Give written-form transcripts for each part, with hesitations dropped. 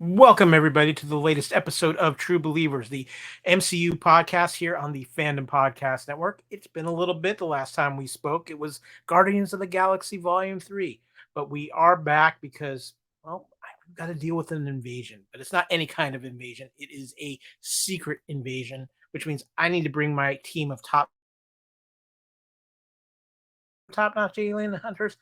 Welcome, everybody, to the latest episode of True Believers, the MCU podcast here on the Fandom Podcast Network. It's been a little bit. The last time we spoke, it was Guardians of the Galaxy Volume 3. But we are back because, well, we've got to deal with an invasion. But it's not any kind of invasion, it is a secret invasion, which means I need to bring my team of top-notch alien hunters.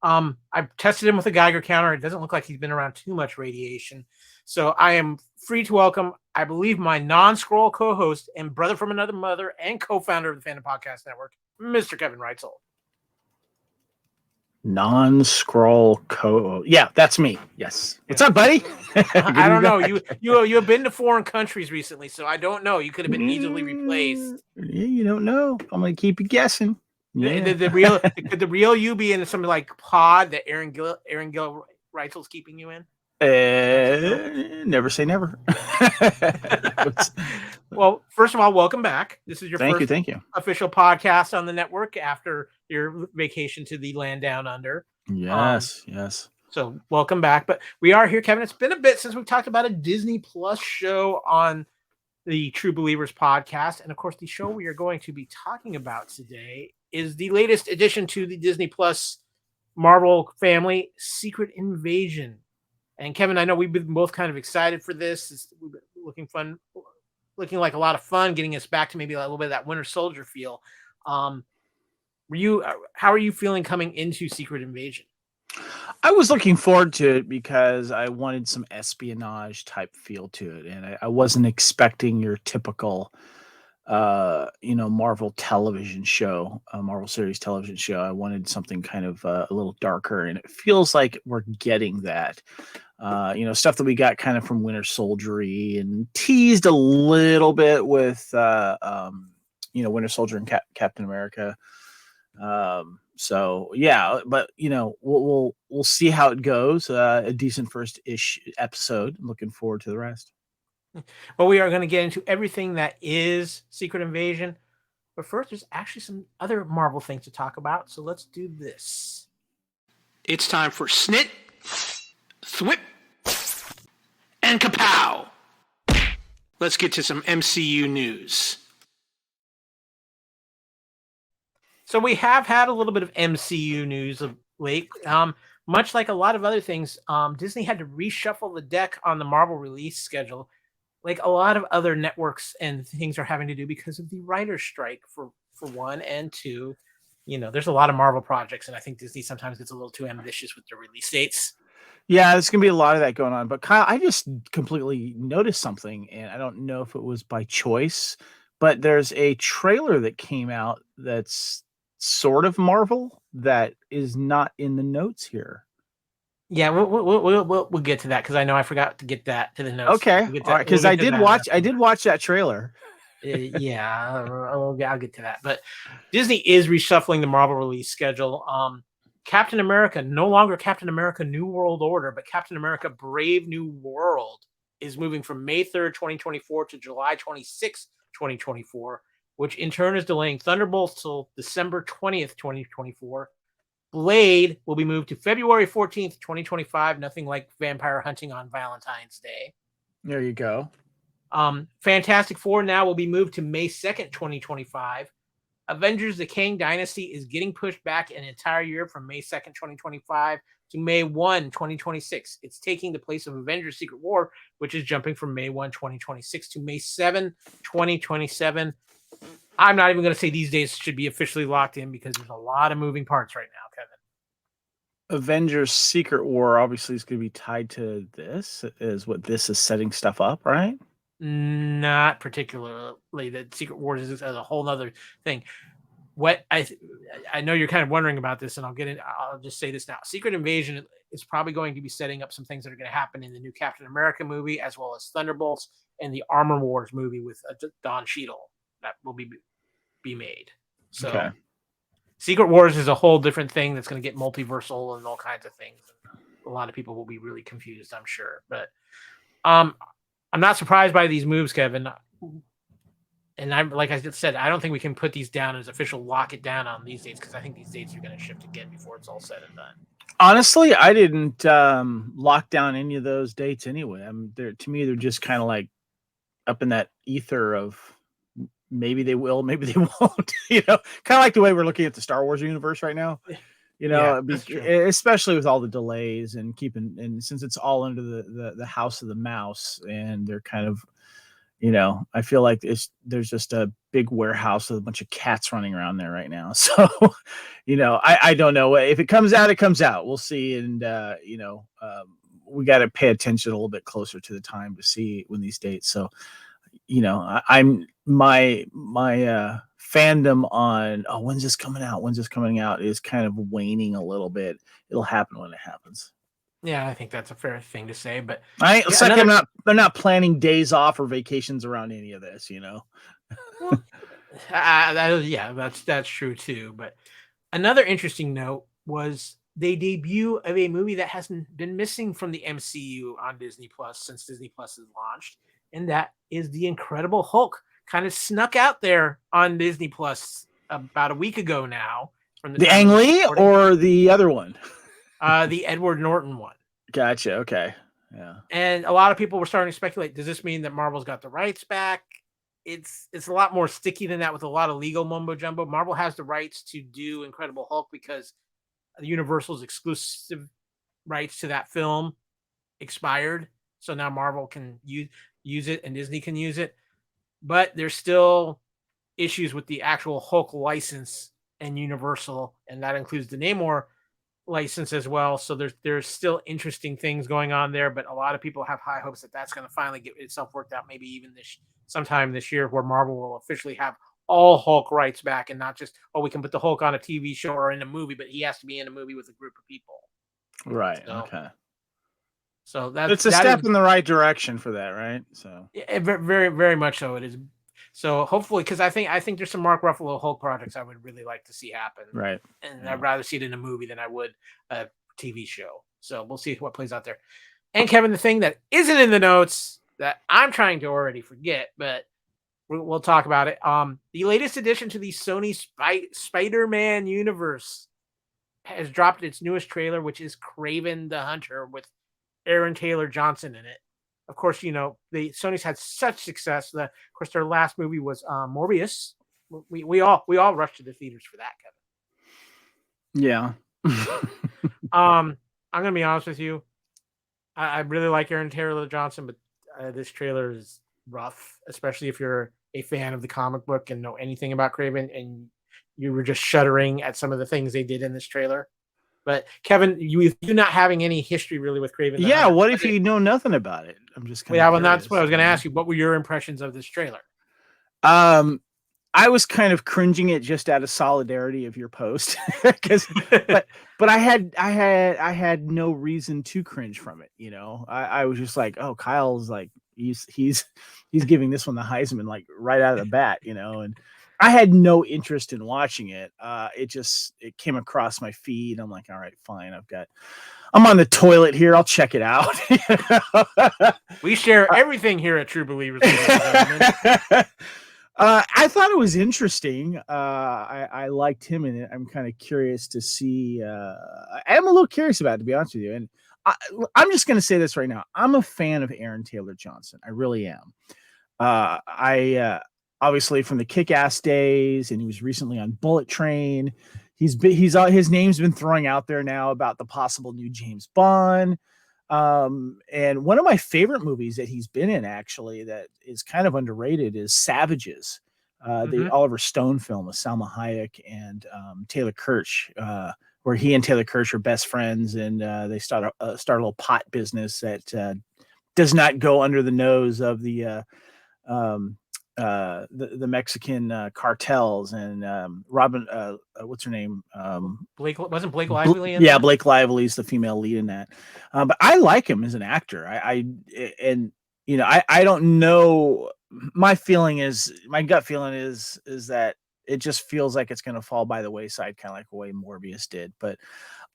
I've tested him with a Geiger counter. It doesn't look like he's been around too much radiation. So I am free to welcome, I believe, my non-Skrull co-host and brother from another mother and co-founder of the Fandom Podcast Network, Mr. Kevin Reitzel. Non-Skrull yeah, that's me. Yes. What's up, buddy? I don't know. You have been to foreign countries recently, so I don't know. You could have been easily replaced. You don't know. I'm gonna keep you guessing. Yeah. The real you be in something like Pod that Aaron Gill Reitzel's keeping you in? Never say never. Well, first of all, welcome back. This is your first official podcast on the network after your vacation to the land down under. Yes. So welcome back. But we are here, Kevin. It's been a bit since we've talked about a Disney Plus show on the True Believers podcast. And of course, the show we are going to be talking about today is the latest addition to the Disney Plus Marvel family, Secret Invasion. And Kevin, I know we've been both kind of excited for this. It's looking like a lot of fun, getting us back to maybe a little bit of that Winter Soldier feel. How are you feeling coming into Secret Invasion? I was looking forward to it because I wanted some espionage type feel to it, and I wasn't expecting your typical Marvel television show, Marvel series television show. I wanted something kind of a little darker, and it feels like we're getting that. Stuff that we got kind of from Winter Soldier-y and teased a little bit with Winter Soldier and Captain America. So yeah, but we'll see how it goes. A decent first-ish episode. I'm looking forward to the rest. Well, we are going to get into everything that is Secret Invasion. But first, there's actually some other Marvel things to talk about. So let's do this. It's time for Snit, Thwip, and Kapow. Let's get to some MCU news. So we have had a little bit of MCU news of late. Much like a lot of other things, Disney had to reshuffle the deck on the Marvel release schedule, like a lot of other networks and things are having to do because of the writer's strike for one, and two, there's a lot of Marvel projects, and I think Disney sometimes gets a little too ambitious with their release dates. Yeah, there's going to be a lot of that going on. But Kyle, I just completely noticed something, and I don't know if it was by choice, but there's a trailer that came out that's sort of Marvel that is not in the notes here. Yeah, we'll get to that because I know I forgot to get that to the notes. Okay, because I did watch that trailer. Yeah, I'll get to that. But Disney is reshuffling the Marvel release schedule. Captain America, no longer Captain America New World Order, but Captain America Brave New World is moving from May 3rd, 2024 to July 26th, 2024, which in turn is delaying Thunderbolts till December 20th, 2024. Blade will be moved to February 14th, 2025. Nothing like vampire hunting on Valentine's Day. There you go. Fantastic Four now will be moved to May 2nd, 2025. Avengers: The Kang Dynasty is getting pushed back an entire year from May 2nd, 2025 to May 1, 2026. It's taking the place of Avengers: Secret War, which is jumping from May 1, 2026 to May 7, 2027. I'm not even going to say these dates should be officially locked in because there's a lot of moving parts right now, Kevin. Avengers: Secret War obviously is going to be tied to this, is what this is setting stuff up, right? Not particularly. The Secret Wars is a whole other thing. What I know you're kind of wondering about this, and I'll just say this now. Secret Invasion is probably going to be setting up some things that are going to happen in the new Captain America movie, as well as Thunderbolts and the Armor Wars movie with Don Cheadle that will be made. So okay. Secret Wars is a whole different thing that's going to get multiversal and all kinds of things. A lot of people will be really confused, I'm sure. But I'm not surprised by these moves, Kevin. And like I said, I don't think we can put these down as official lock it down on these dates because I think these dates are going to shift again before it's all said and done. Honestly, I didn't lock down any of those dates anyway. To me, they're just kind of like up in that ether of maybe they will, maybe they won't. Kind of like the way we're looking at the Star Wars universe right now. Yeah, that's true. Especially with all the delays and since it's all under the house of the mouse, and they're kind of, I feel like there's just a big warehouse with a bunch of cats running around there right now. So, I don't know. If it comes out, it comes out. We'll see. And, we got to pay attention a little bit closer to the time to see when these dates. So, I'm my fandom on, oh, when's this coming out? When's this coming out is kind of waning a little bit. It'll happen when it happens. Yeah, I think that's a fair thing to say. But It's like I'm not planning days off or vacations around any of this, well, yeah, that's true too. But another interesting note was they debut of a movie that hasn't been missing from the MCU on Disney Plus since Disney Plus has launched, and that is the Incredible Hulk. Kind of snuck out there on Disney Plus about a week ago now. From the Ang Lee or the other one, the Edward Norton one. Gotcha. Okay. Yeah. And a lot of people were starting to speculate, does this mean that Marvel's got the rights back? It's a lot more sticky than that with a lot of legal mumbo jumbo. Marvel has the rights to do Incredible Hulk because Universal's exclusive rights to that film expired. So now Marvel can use it and Disney can use it. But there's still issues with the actual Hulk license and Universal, and that includes the Namor license as well. So there's still interesting things going on there, but a lot of people have high hopes that that's going to finally get itself worked out, maybe even sometime this year, where Marvel will officially have all Hulk rights back, and not just, we can put the Hulk on a TV show or in a movie, but he has to be in a movie with a group of people. Right. Okay. So it's a step in the right direction for that, right? So very, very much so. It is. So hopefully, because I think there's some Mark Ruffalo Hulk projects I would really like to see happen. Right. And yeah. I'd rather see it in a movie than I would a TV show. So we'll see what plays out there. And Kevin, the thing that isn't in the notes that I'm trying to already forget, but we'll talk about it. The latest addition to the Sony Spider-Man universe has dropped its newest trailer, which is Kraven the Hunter with Aaron Taylor Johnson in it. Of course, Sony's had such success. Of course, their last movie was Morbius. We all rushed to the theaters for that, Kevin. Yeah. I'm gonna be honest with you. I really like Aaron Taylor Johnson, but this trailer is rough, especially if you're a fan of the comic book and know anything about Kraven, and you were just shuddering at some of the things they did in this trailer. But Kevin, you not having any history really with Kraven. Yeah, what if you know nothing about it? I'm just well, that's what I was going to ask you. What were your impressions of this trailer? I was kind of cringing it just out of solidarity of your post, but I had no reason to cringe from it. I was just like, oh, Kyle's like he's giving this one the Heisman like right out of the bat, and I had no interest in watching it. It came across my feed. I'm like, all right, fine. I'm on the toilet here. I'll check it out. We share everything here at True Believers. I thought it was interesting. I liked him in it. I'm kind of curious to see. I'm a little curious about it, to be honest with you. And I'm just going to say this right now. I'm a fan of Aaron Taylor Johnson. I really am. Obviously from the Kick-Ass days, and he was recently on Bullet Train. His name's been throwing out there now about the possible new James Bond. And one of my favorite movies that he's been in, actually, that is kind of underrated, is Savages, the Oliver Stone film with Salma Hayek and Taylor Kirsch, where he and Taylor Kirsch are best friends, and they start a little pot business that does not go under the nose of the Mexican cartels, and Robin, what's her name? Blake Lively. Yeah, Blake Lively's the female lead in that. But I like him as an actor. I don't know. My gut feeling is that it just feels like it's going to fall by the wayside, kind of like the way Morbius did. But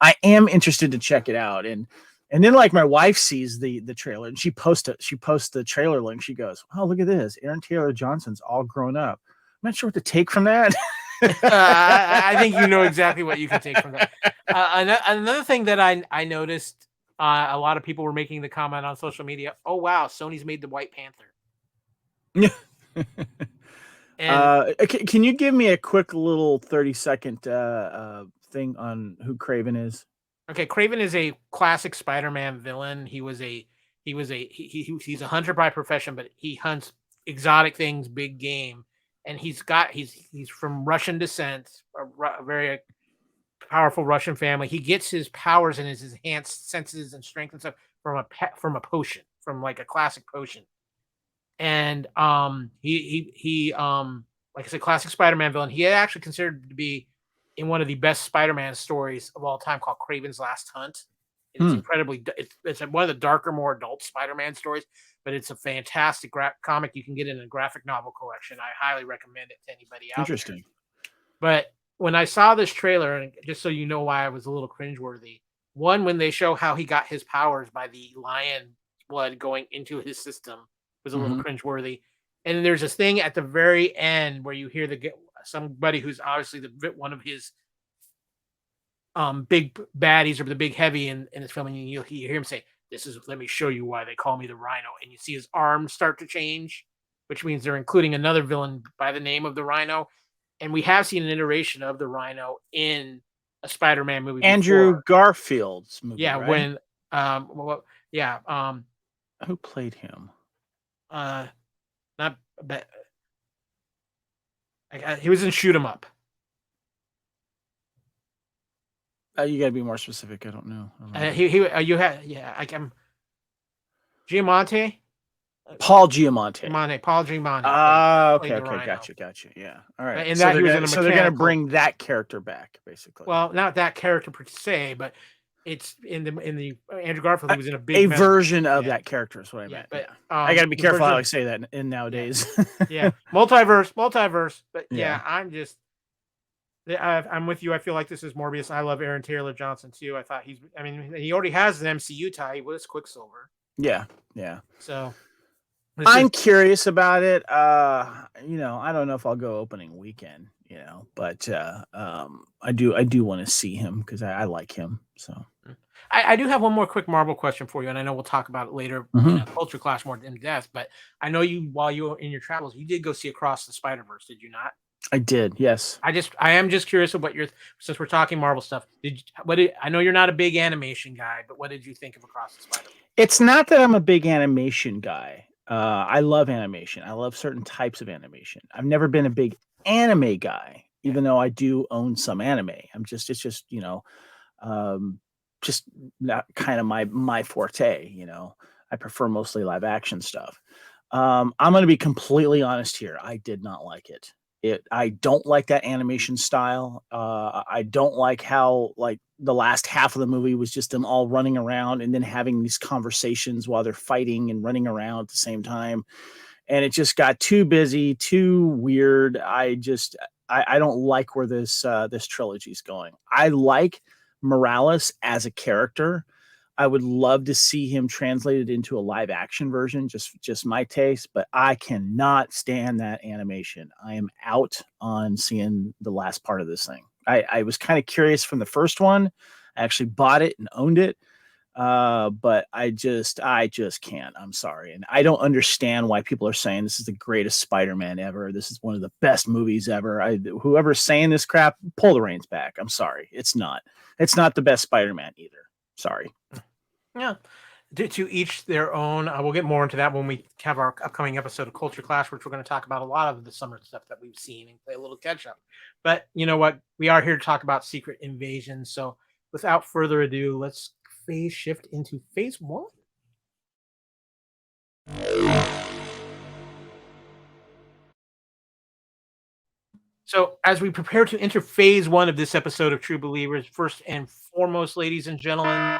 I am interested to check it out. And then, like, my wife sees the trailer, and she posts the trailer link. She goes, "Oh, look at this! Aaron Taylor Johnson's all grown up." I'm not sure what to take from that. I think you know exactly what you can take from that. Another thing that I noticed, a lot of people were making the comment on social media. Oh wow, Sony's made the White Panther, and Can you give me a quick little 30-second thing on who Craven is? okay, Craven is a classic Spider-Man villain. He's a hunter by profession, but he hunts exotic things, big game, and he's from Russian descent, a very powerful Russian family. He gets his powers and his enhanced senses and strength and stuff from a potion, from like a classic potion. And like I said, classic Spider-Man villain. He had actually considered to be in one of the best Spider-Man stories of all time called Craven's Last Hunt. It's Hmm. incredibly it's one of the darker, more adult Spider-Man stories, but it's a fantastic comic you can get in a graphic novel collection. I highly recommend it to anybody out there. Interesting. But when I saw this trailer, and just so you know why I was a little cringeworthy, one, when they show how he got his powers by the lion blood going into his system was a little Hmm. cringeworthy. And then there's this thing at the very end where you hear somebody who's obviously one of his big baddies or the big heavy in this film, and you hear him say, "This is let me show you why they call me the Rhino," and you see his arms start to change, which means they're including another villain by the name of the Rhino, and we have seen an iteration of the Rhino in a Spider-Man movie Andrew before. Garfield's movie, Yeah, right? when yeah, Who played him? uh, not but he was in Shoot 'Em Up. You got to be more specific. I don't know. I don't know. You had yeah, I'm Giamatti. Paul Giamatti. Paul Giamatti Ah, played okay, the okay, Rhino. gotcha. Yeah. All right. And So that he was in a they're gonna mechanical, bring that character back, basically. well, not that character per se, but it's in the Andrew Garfield, A, he was in a a big mess. version of Yeah, that character is what I yeah, meant. but, Yeah. I got to be the careful how I version, say that in yeah, nowadays. yeah, multiverse, but Yeah. yeah, I'm with you. I feel like this is Morbius. I love Aaron Taylor Johnson too. I mean, he already has an MCU tie. He was Quicksilver. Yeah. Yeah. So this is, I'm curious about it. I don't know if I'll go opening weekend, but I do want to see him because I like him. So I do have one more quick Marvel question for you, and I know we'll talk about it later in Mhm. a culture clash more in depth. But I know while you were in your travels, you did go see Across the Spider Verse, did you not? I did, yes. I am just curious of since we're talking Marvel stuff. I know you're not a big animation guy, but what did you think of Across the Spider? It's not that I'm a big animation guy. I love animation. I love certain types of animation. I've never been a big anime guy, Yeah, even though I do own some anime. It's just, um, just not kind of my forte. I prefer mostly live action stuff. I'm going to be completely honest here. I did not like it. I don't like that animation style. I don't like how like the last half of the movie was just them all running around and then having these conversations while they're fighting and running around at the same time. And it just got too busy, too weird. I don't like where this trilogy is going. I like Morales as a character. I would love to see him translated into a live action version, just my taste, but I cannot stand that animation. I am out on seeing the last part of this thing. I was kind of curious from the first one. I actually bought it and owned it. But I just can't. I'm sorry. And I don't understand why people are saying this is the greatest Spider-Man ever. This is one of the best movies ever. Whoever's saying this crap, pull the reins back. I'm sorry. It's not. It's not the best Spider-Man either. Sorry. yeah. To each their own. We'll get more into that when we have our upcoming episode of Culture Clash, which we're going to talk about a lot of the summer stuff that we've seen and play a little catch up. But you know what? We are here to talk about Secret Invasion. So without further ado, let's phase shift into phase one. So, as we prepare to enter phase one of this episode of True Believers, first and foremost, ladies and gentlemen,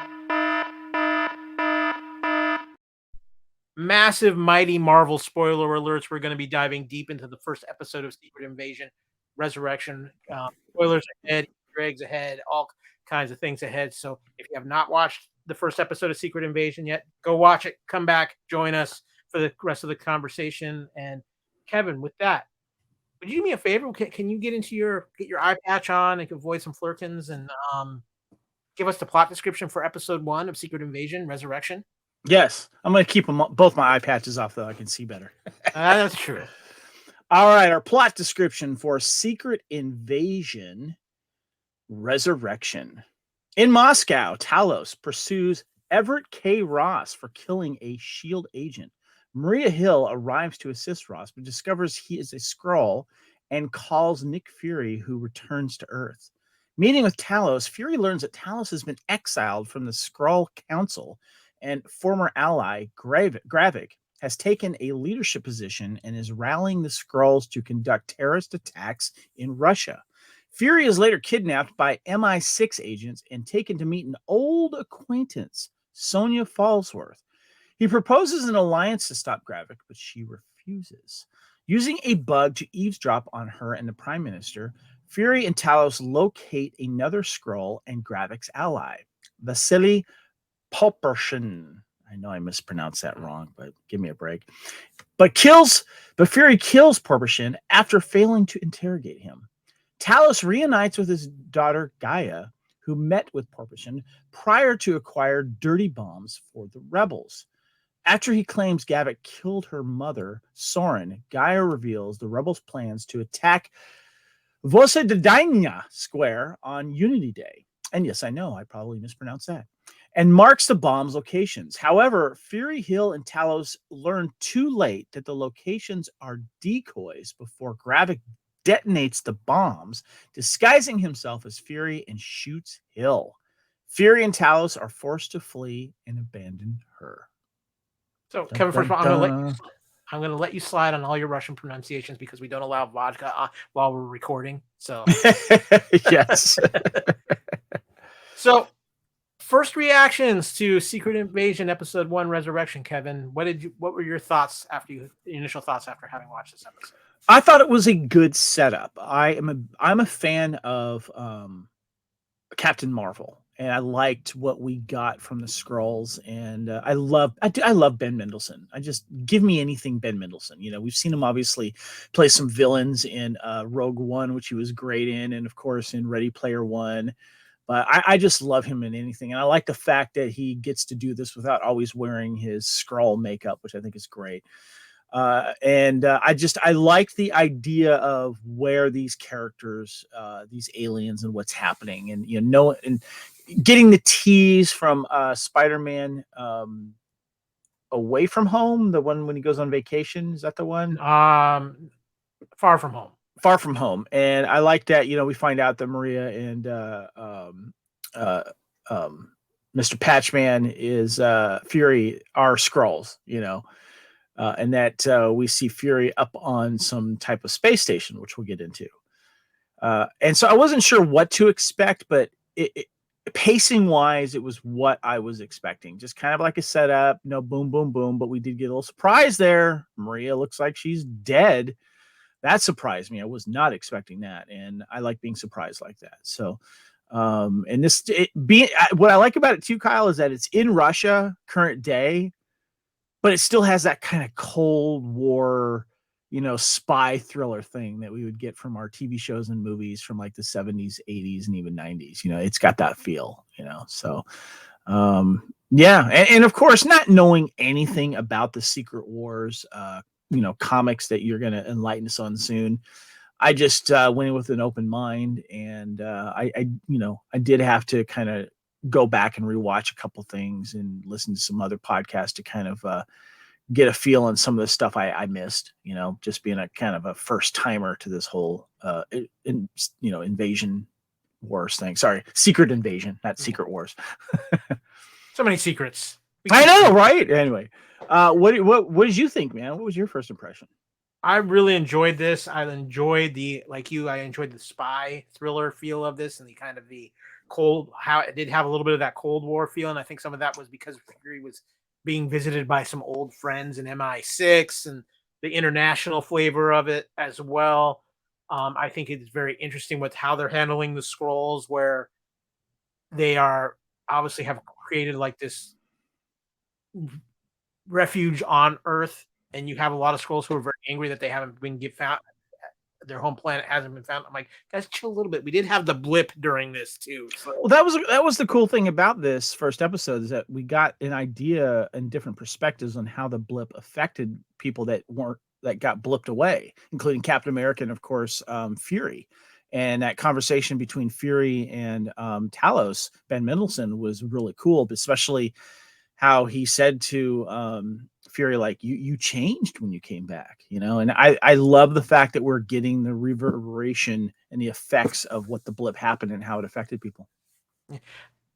massive, mighty Marvel spoiler alerts. We're going to be diving deep into the first episode of Secret Invasion Resurrection. Spoilers ahead, Easter eggs ahead, all kinds of things ahead. So, if you have not watched the first episode of Secret Invasion yet, go watch it, come back, join us for the rest of the conversation. And Kevin, with that, would you do me a favor? Can you get your eye patch on and avoid some flirkins and give us the plot description for episode 1 of Secret Invasion: Resurrection? Yes, I'm going to keep both my eye patches off, though I can see better. That's true. All right, our plot description for Secret Invasion: Resurrection. In Moscow, Talos pursues Everett K. Ross for killing a S.H.I.E.L.D. agent. Maria Hill arrives to assist Ross, but discovers he is a Skrull and calls Nick Fury, who returns to Earth. Meeting with Talos, Fury learns that Talos has been exiled from the Skrull Council, and former ally Gravik has taken a leadership position and is rallying the Skrulls to conduct terrorist attacks in Russia. Fury is later kidnapped by MI6 agents and taken to meet an old acquaintance, Sonya Falsworth. He proposes an alliance to stop Gravik, but she refuses. Using a bug to eavesdrop on her and the Prime Minister, Fury and Talos locate another Skrull and Gravik's ally, Vasily Poppershin. I know I mispronounced that wrong, but give me a break. But Fury kills Poppershin after failing to interrogate him. Talos reunites with his daughter Gaia, who met with Poppershin prior to acquire dirty bombs for the rebels. After he claims Gavik killed her mother, Soren, Gaia reveals the rebels' plans to attack Vosedania Square on Unity Day. And yes, I know, I probably mispronounced that. And marks the bomb's locations. However, Fury, Hill, and Talos learn too late that the locations are decoys before Gravik detonates the bombs, disguising himself as Fury, and shoots Hill. Fury and Talos are forced to flee and abandon her. So, Kevin, first of all, I'm going to let you slide on all your Russian pronunciations because we don't allow vodka while we're recording. So, yes. So, first reactions to Secret Invasion Episode 1: Resurrection, Kevin. What were your thoughts initial thoughts after having watched this episode? I thought it was a good setup. I'm a fan of Captain Marvel, and I liked what we got from the Skrulls, and I love Ben Mendelsohn. Give me anything Ben Mendelsohn. You know, we've seen him obviously play some villains in Rogue One, which he was great in, and of course in Ready Player One. But I just love him in anything, and I like the fact that he gets to do this without always wearing his Skrull makeup, which I think is great. I like the idea of where these characters, these aliens, and what's happening, and and getting the tease from Spider-Man Away From Home, the one when he goes on vacation. Is that the one? Far From Home. Far From Home, and I like that. We find out that Maria and Mr. Patchman is Fury are Skrulls. And that we see Fury up on some type of space station, which we'll get into. And so I wasn't sure what to expect, but pacing wise, it was what I was expecting. Just kind of like a setup, boom, boom, boom. But we did get a little surprise there. Maria looks like she's dead. That surprised me. I was not expecting that. And I like being surprised like that. So, and what I like about it too, Kyle, is that it's in Russia, current day, but it still has that kind of Cold War, spy thriller thing that we would get from our TV shows and movies from like the 70s, 80s, and even 90s. It's got that feel, so yeah. And of course, not knowing anything about the Secret Wars, comics that you're going to enlighten us on soon. I just went in with an open mind, and I did have to kind of go back and rewatch a couple things and listen to some other podcasts to kind of get a feel on some of the stuff I missed, just being a kind of a first timer to this whole, invasion wars thing. Sorry. Secret Invasion, not Secret Wars. So many secrets. I know, right? Anyway, what did you think, man? What was your first impression? I really enjoyed this. I enjoyed I enjoyed the spy thriller feel of this, and the kind of the how it did have a little bit of that Cold War feel. And I think some of that was because Fury was being visited by some old friends in MI6, and the international flavor of it as well. I think it's very interesting with how they're handling the Skrulls, where they are obviously have created like this refuge on Earth, and you have a lot of Skrulls who are very angry that they haven't been their home planet hasn't been found. I'm like, guys, chill a little bit. We did have the blip during this too. So Well, that was the cool thing about this first episode, is that we got an idea and different perspectives on how the blip affected people that got blipped away, including Captain America and, of course, Fury. And that conversation between Fury and Talos, Ben Mendelsohn, was really cool, especially how he said to Fury, like, you changed when you came back, and I love the fact that we're getting the reverberation and the effects of what the blip happened and how it affected people.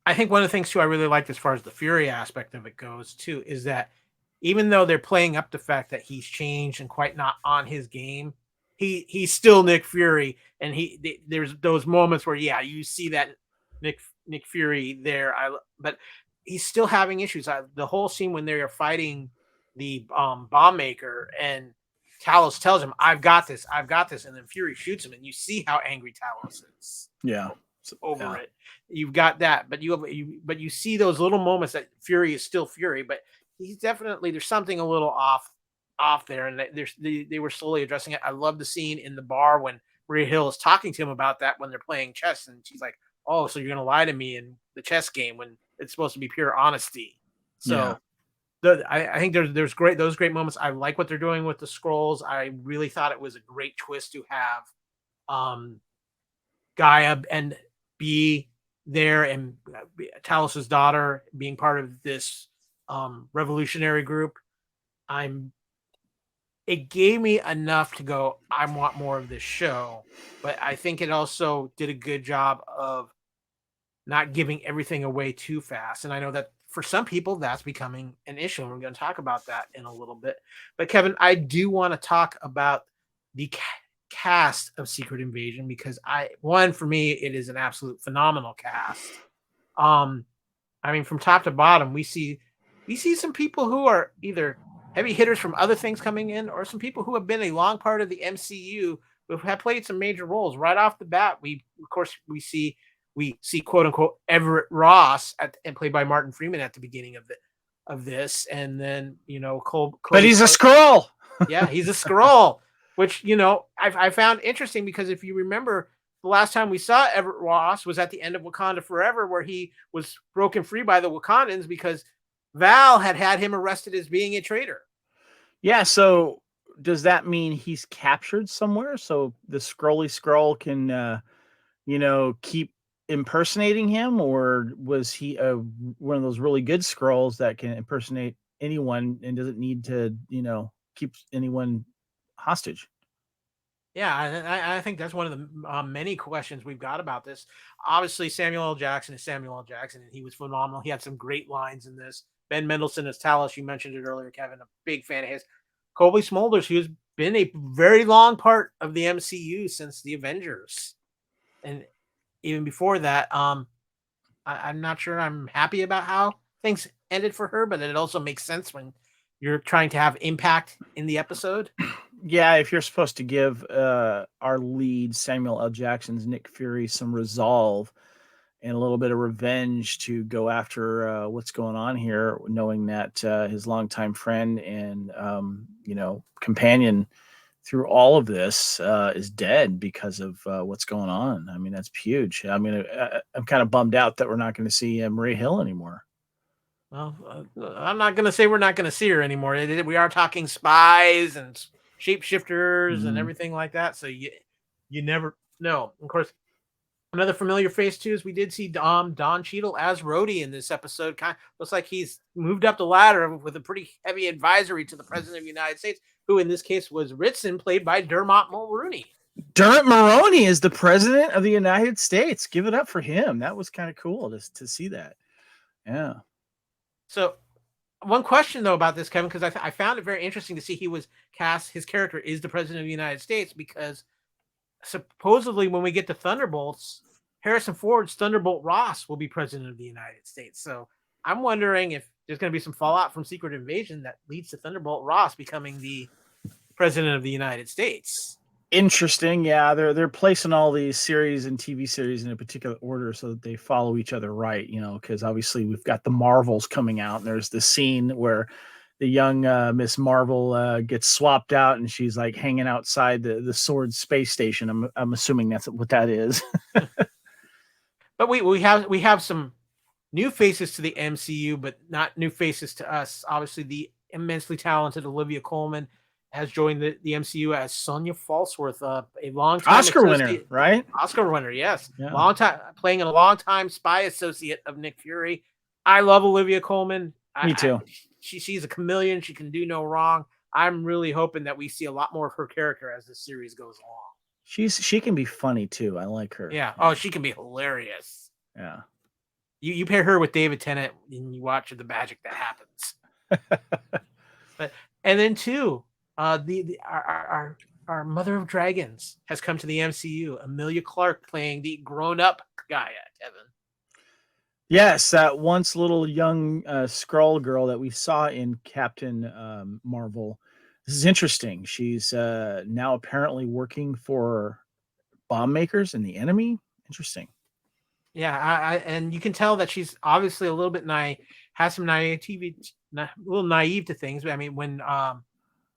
I think one of the things too I really liked as far as the Fury aspect of it goes too is that even though they're playing up the fact that he's changed and quite not on his game, he's still Nick Fury, and there's those moments where you see that Nick Fury there. But he's still having issues. The whole scene when they are fighting the bomb maker and Talos tells him, I've got this, and then Fury shoots him, and you see how angry Talos is. Yeah. Over it. You've got that, but you see those little moments that Fury is still Fury, but he's definitely, there's something a little off there, and they were slowly addressing it. I love the scene in the bar when Maria Hill is talking to him about that when they're playing chess, and she's like, "Oh, so you're gonna lie to me in the chess game when it's supposed to be pure honesty?" So I think there's those great moments. I like what they're doing with the Skrulls. I really thought it was a great twist to have Gaia and be there, and Talos's daughter being part of this revolutionary group. It gave me enough to go, I want more of this show, but I think it also did a good job of not giving everything away too fast. And I know that for some people that's becoming an issue, and we're going to talk about that in a little bit. But Kevin, I do want to talk about the cast of Secret Invasion, because for me, it is an absolute phenomenal cast. I mean, from top to bottom, we see some people who are either heavy hitters from other things coming in, or some people who have been a long part of the MCU who have played some major roles right off the bat. We see quote unquote Everett Ross and played by Martin Freeman at the beginning of this, and then Cole. But he's a Skrull. Yeah, he's a Skrull, which I found interesting, because if you remember, the last time we saw Everett Ross was at the end of Wakanda Forever, where he was broken free by the Wakandans because Val had him arrested as being a traitor. Yeah, so does that mean he's captured somewhere so the Skrully Skrull can keep impersonating him, or was he one of those really good Skrulls that can impersonate anyone and doesn't need to keep anyone hostage? Yeah, I think that's one of the many questions we've got about this. Obviously, Samuel L. Jackson is Samuel L. Jackson, and he was phenomenal. He had some great lines in this. Ben Mendelsohn as Talos, you mentioned it earlier, Kevin, a big fan of his. Colby Smulders, who's been a very long part of the MCU since the Avengers, and even before that, I'm not sure I'm happy about how things ended for her, but it also makes sense when you're trying to have impact in the episode. Yeah, if you're supposed to give our lead, Samuel L. Jackson's Nick Fury, some resolve and a little bit of revenge to go after what's going on here, knowing that his longtime friend and companion through all of this is dead because of what's going on. I mean, that's huge. I mean, I'm kind of bummed out that we're not going to see Maria Hill anymore. Well, I'm not going to say we're not going to see her anymore. We are talking spies and shapeshifters and everything like that. So you never know. Of course, another familiar face too is we did see Don Cheadle as Rhodey in this episode. Kind of looks like he's moved up the ladder with a pretty heavy advisory to the President of the United States, who in this case was Ritson, played by Dermot Mulroney. Dermot Mulroney is the President of the United States. Give it up for him. That was kind of cool to see that. Yeah. So one question though about this, Kevin, because I found it very interesting to see he was cast. His character is the President of the United States, because supposedly when we get to Thunderbolts, Harrison Ford's Thunderbolt Ross will be President of the United States. So I'm wondering if there's going to be some fallout from Secret Invasion that leads to Thunderbolt Ross becoming the President of the United States. Interesting. Yeah, they're placing all these series and TV series in a particular order so that they follow each other right, because obviously we've got the Marvels coming out, and there's the scene where the young Miss Marvel gets swapped out, and she's like hanging outside the Sword space station. I'm assuming that's what that is. But we have some new faces to the MCU, but not new faces to us. Obviously, the immensely talented Olivia Colman has joined the MCU as Sonya Falsworth, a long-time Oscar winner, associate, right? Oscar winner, yes, Yeah, long time playing a long-time spy associate of Nick Fury. I love Olivia Colman. me too. She's a chameleon. She can do no wrong. I'm really hoping that we see a lot more of her character as the series goes along. She can be funny too. I like her. Yeah. Oh, she can be hilarious. Yeah. You pair her with David Tennant and you watch the magic that happens. But and then too, the our Mother of Dragons has come to the MCU. Emilia Clarke playing the grown up Gaia, Kevin. Yes, that once little young Skrull girl that we saw in Captain Marvel. This is interesting. She's now apparently working for bomb makers and the enemy. Interesting. Yeah, and you can tell that she's obviously a little bit naive, has some naivety, a little naive to things. But I mean, when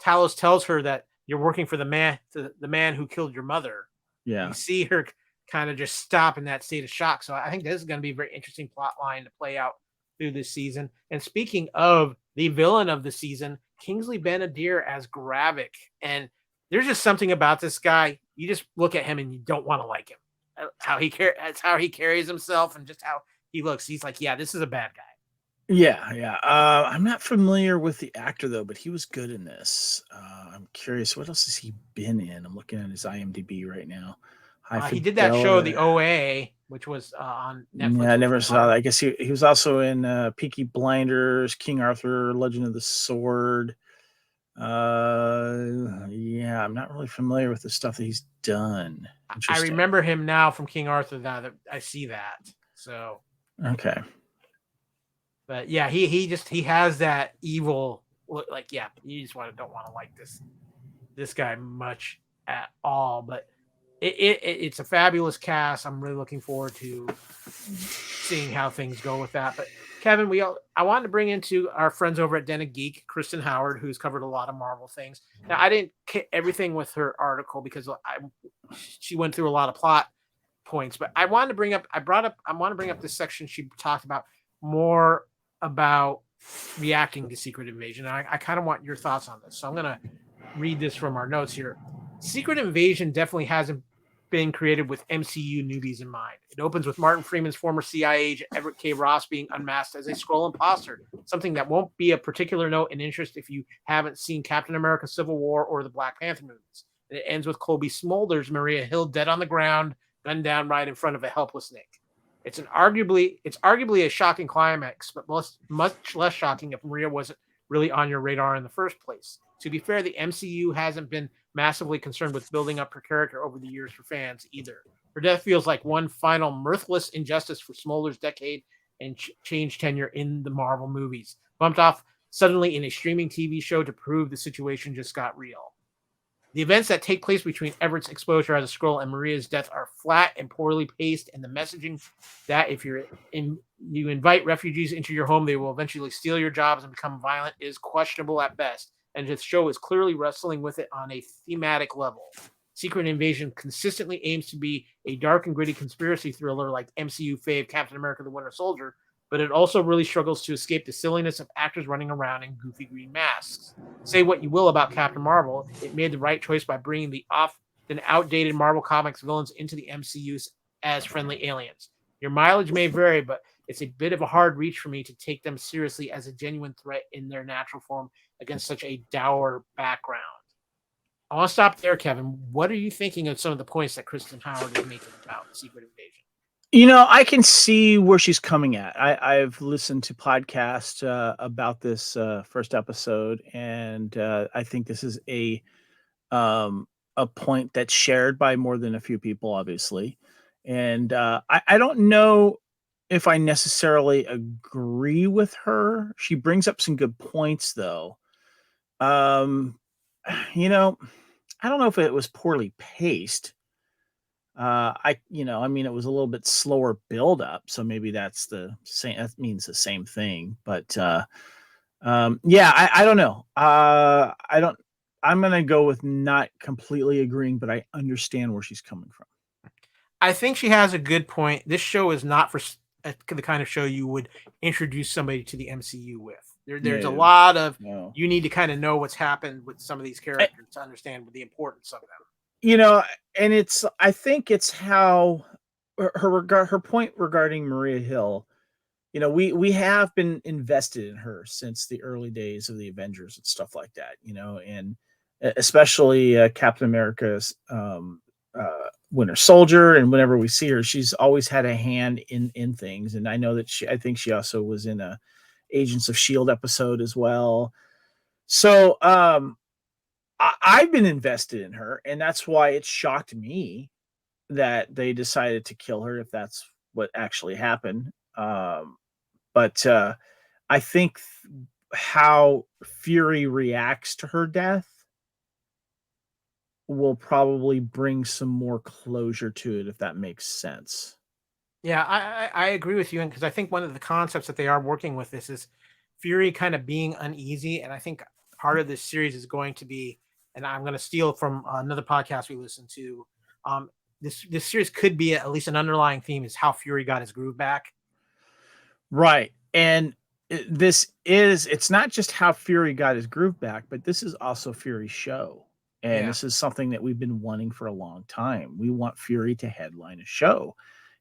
Talos tells her that you're working for the man who killed your mother, Yeah. you see her kind of just stop in that state of shock. So I think this is going to be a very interesting plot line to play out through this season. And speaking of the villain of the season, Kingsley Ben-Adir as Gravik, and there's just something about this guy. You just look at him and you don't want to like him. That's how he carries himself and just how he looks. He's like, yeah, this is a bad guy. Yeah, yeah. I'm not familiar with the actor though, but he was good in this. I'm curious, what else has he been in? I'm looking at his IMDb right now. He did that show, the OA, which was on Netflix. Yeah, I never saw that. I guess he was also in Peaky Blinders, King Arthur, Legend of the Sword. Yeah, I'm not really familiar with the stuff that he's done. I remember him now from King Arthur. Now that I see that, so okay. But yeah, he has that evil look. Like, yeah, you just don't want to like this guy much at all. But it's a fabulous cast. I'm really looking forward to seeing how things go with that. But Kevin, I wanted to bring into our friends over at Den of Geek, Kristen Howard, who's covered a lot of Marvel things. Now, I didn't get everything with her article because she went through a lot of plot points, but I want to bring up this section she talked about more about reacting to Secret Invasion. And I kind of want your thoughts on this. So I'm going to read this from our notes here. Secret Invasion definitely hasn't been created with MCU newbies in mind. It opens with Martin Freeman's former CIA agent Everett K. Ross being unmasked as a Skrull imposter, something that won't be a particular note in interest if you haven't seen Captain America Civil War or the Black Panther movies. And it ends with Colby Smulders' Maria Hill dead on the ground, gunned down right in front of a helpless Nick. It's arguably a shocking climax, but much less shocking if Maria wasn't really on your radar in the first place. To be fair, the MCU hasn't been massively concerned with building up her character over the years for fans either. Her death feels like one final mirthless injustice for Smolder's decade and change tenure in the Marvel movies, bumped off suddenly in a streaming TV show to prove the situation just got real. The events that take place between Everett's exposure as a Skrull and Maria's death are flat and poorly paced, and the messaging that if you invite refugees into your home, they will eventually steal your jobs and become violent is questionable at best, and the show is clearly wrestling with it on a thematic level. Secret Invasion consistently aims to be a dark and gritty conspiracy thriller like MCU fave Captain America the Winter Soldier, but it also really struggles to escape the silliness of actors running around in goofy green masks. Say what you will about Captain Marvel, it made the right choice by bringing the often outdated Marvel Comics villains into the MCU as friendly aliens. Your mileage may vary, but it's a bit of a hard reach for me to take them seriously as a genuine threat in their natural form against such a dour background. I want to stop there, Kevin. What are you thinking of some of the points that Kristen Howard is making about Secret Invasion? I can see where she's coming at. I've listened to podcasts about this first episode, and I think this is a point that's shared by more than a few people, obviously. And I don't know if I necessarily agree with her. She brings up some good points, though. I don't know if it was poorly paced. It was a little bit slower build up, so maybe that's the same. That means the same thing, but Yeah, I don't know. I don't. I'm gonna go with not completely agreeing, but I understand where she's coming from. I think she has a good point. This show is not for the kind of show you would introduce somebody to the MCU with. There's a No, lot of no. you need to kind of know what's happened with some of these I, characters to understand the importance of them. you know, and I think it's how her point regarding Maria Hill. You know, we have been invested in her since the early days of the Avengers and stuff like that. You know, and especially Captain America's Winter Soldier, and whenever we see her, she's always had a hand in things. And I know that I think she also was in a Agents of Shield episode as well. So I've been invested in her, and that's why it shocked me that they decided to kill her, if that's what actually happened. But I think how Fury reacts to her death will probably bring some more closure to it, if that makes sense. Yeah, I agree with you, and because I think one of the concepts that they are working with this is Fury kind of being uneasy, and I think part of this series is going to be, and I'm going to steal from another podcast we listened to. Um, this series could be at least an underlying theme is how Fury got his groove back. Right. And it's not just how Fury got his groove back, but this is also Fury's show. And Yeah, this is something that we've been wanting for a long time. We want Fury to headline a show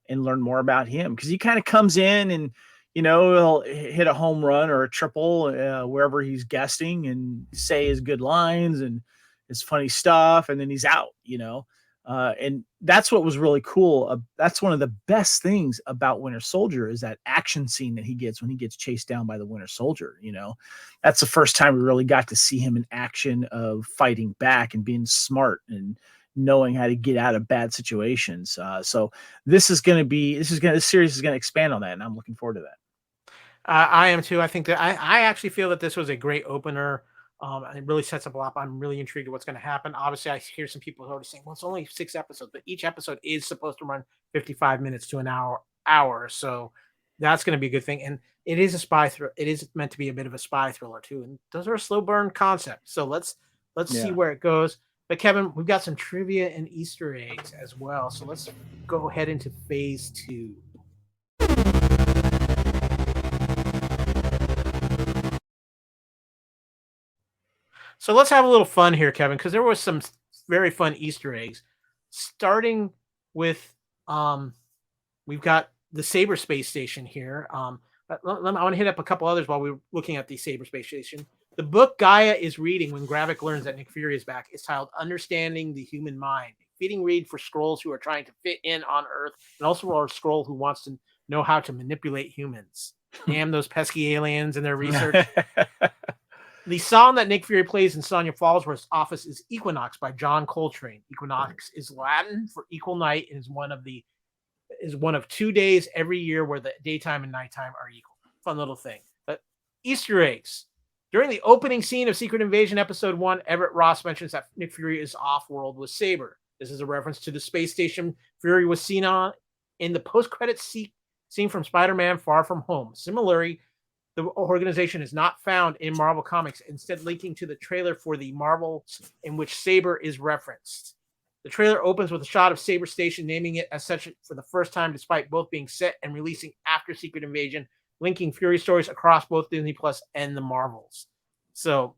and learn more about him, because he kind of comes in and, he'll hit a home run or a triple wherever he's guesting and say his good lines and his funny stuff, and then he's out. And that's what was really cool. That's one of the best things about Winter Soldier, is that action scene that he gets when he gets chased down by the Winter Soldier. That's the first time we really got to see him in action, of fighting back and being smart and knowing how to get out of bad situations. So this series is going to expand on that, and I'm looking forward to that. I am too. I think that I actually feel that this was a great opener. And it really sets up a lot. I'm really intrigued at what's going to happen. Obviously, I hear some people already saying, "Well, it's only 6 episodes," but each episode is supposed to run 55 minutes to an hour. So that's going to be a good thing. And it is a spy thriller. It is meant to be a bit of a spy thriller too. And those are a slow burn concept. So let's see Yeah. where it goes. But Kevin, we've got some trivia and Easter eggs as well. So let's go ahead into phase 2. So let's have a little fun here, Kevin, because there was some very fun Easter eggs. Starting with, we've got the Saber Space Station here. I want to hit up a couple others while we're looking at the Saber Space Station. The book Gaia is reading when Gravik learns that Nick Fury is back is titled "Understanding the Human Mind." A fitting read for Skrulls who are trying to fit in on Earth, and also for a Skrull who wants to know how to manipulate humans. Damn those pesky aliens and their research. The song that Nick Fury plays in Sonya Fallsworth's office is Equinox by John Coltrane. Equinox is Latin for equal night and is one of 2 days every year where the daytime and nighttime are equal. Fun little thing. But Easter eggs. During the opening scene of Secret Invasion Episode 1, Everett Ross mentions that Nick Fury is off-world with Saber. This is a reference to the space station Fury was seen on in the post-credits scene from Spider-Man Far From Home. Similarly, the organization is not found in Marvel Comics, instead linking to the trailer for the Marvels in which Saber is referenced. The trailer opens with a shot of Saber Station, naming it as such for the first time, despite both being set and releasing after Secret Invasion, linking Fury stories across both Disney Plus and the Marvels. So,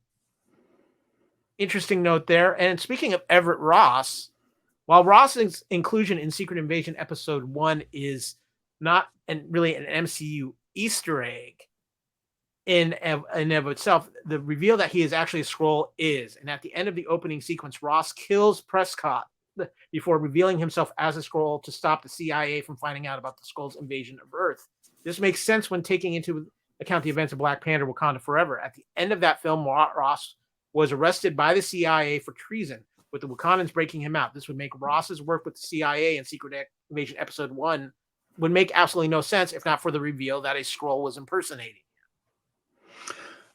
interesting note there. And speaking of Everett Ross, while Ross's inclusion in Secret Invasion Episode 1 is not really an MCU Easter egg, in and of itself, the reveal that he is actually a Skrull is. And at the end of the opening sequence, Ross kills Prescott before revealing himself as a Skrull to stop the CIA from finding out about the Skrulls' invasion of Earth. This makes sense when taking into account the events of Black Panther: Wakanda Forever. At the end of that film, Ross was arrested by the CIA for treason, with the Wakandans breaking him out. This would make Ross's work with the CIA in Secret Invasion Episode 1 would make absolutely no sense if not for the reveal that a Skrull was impersonating.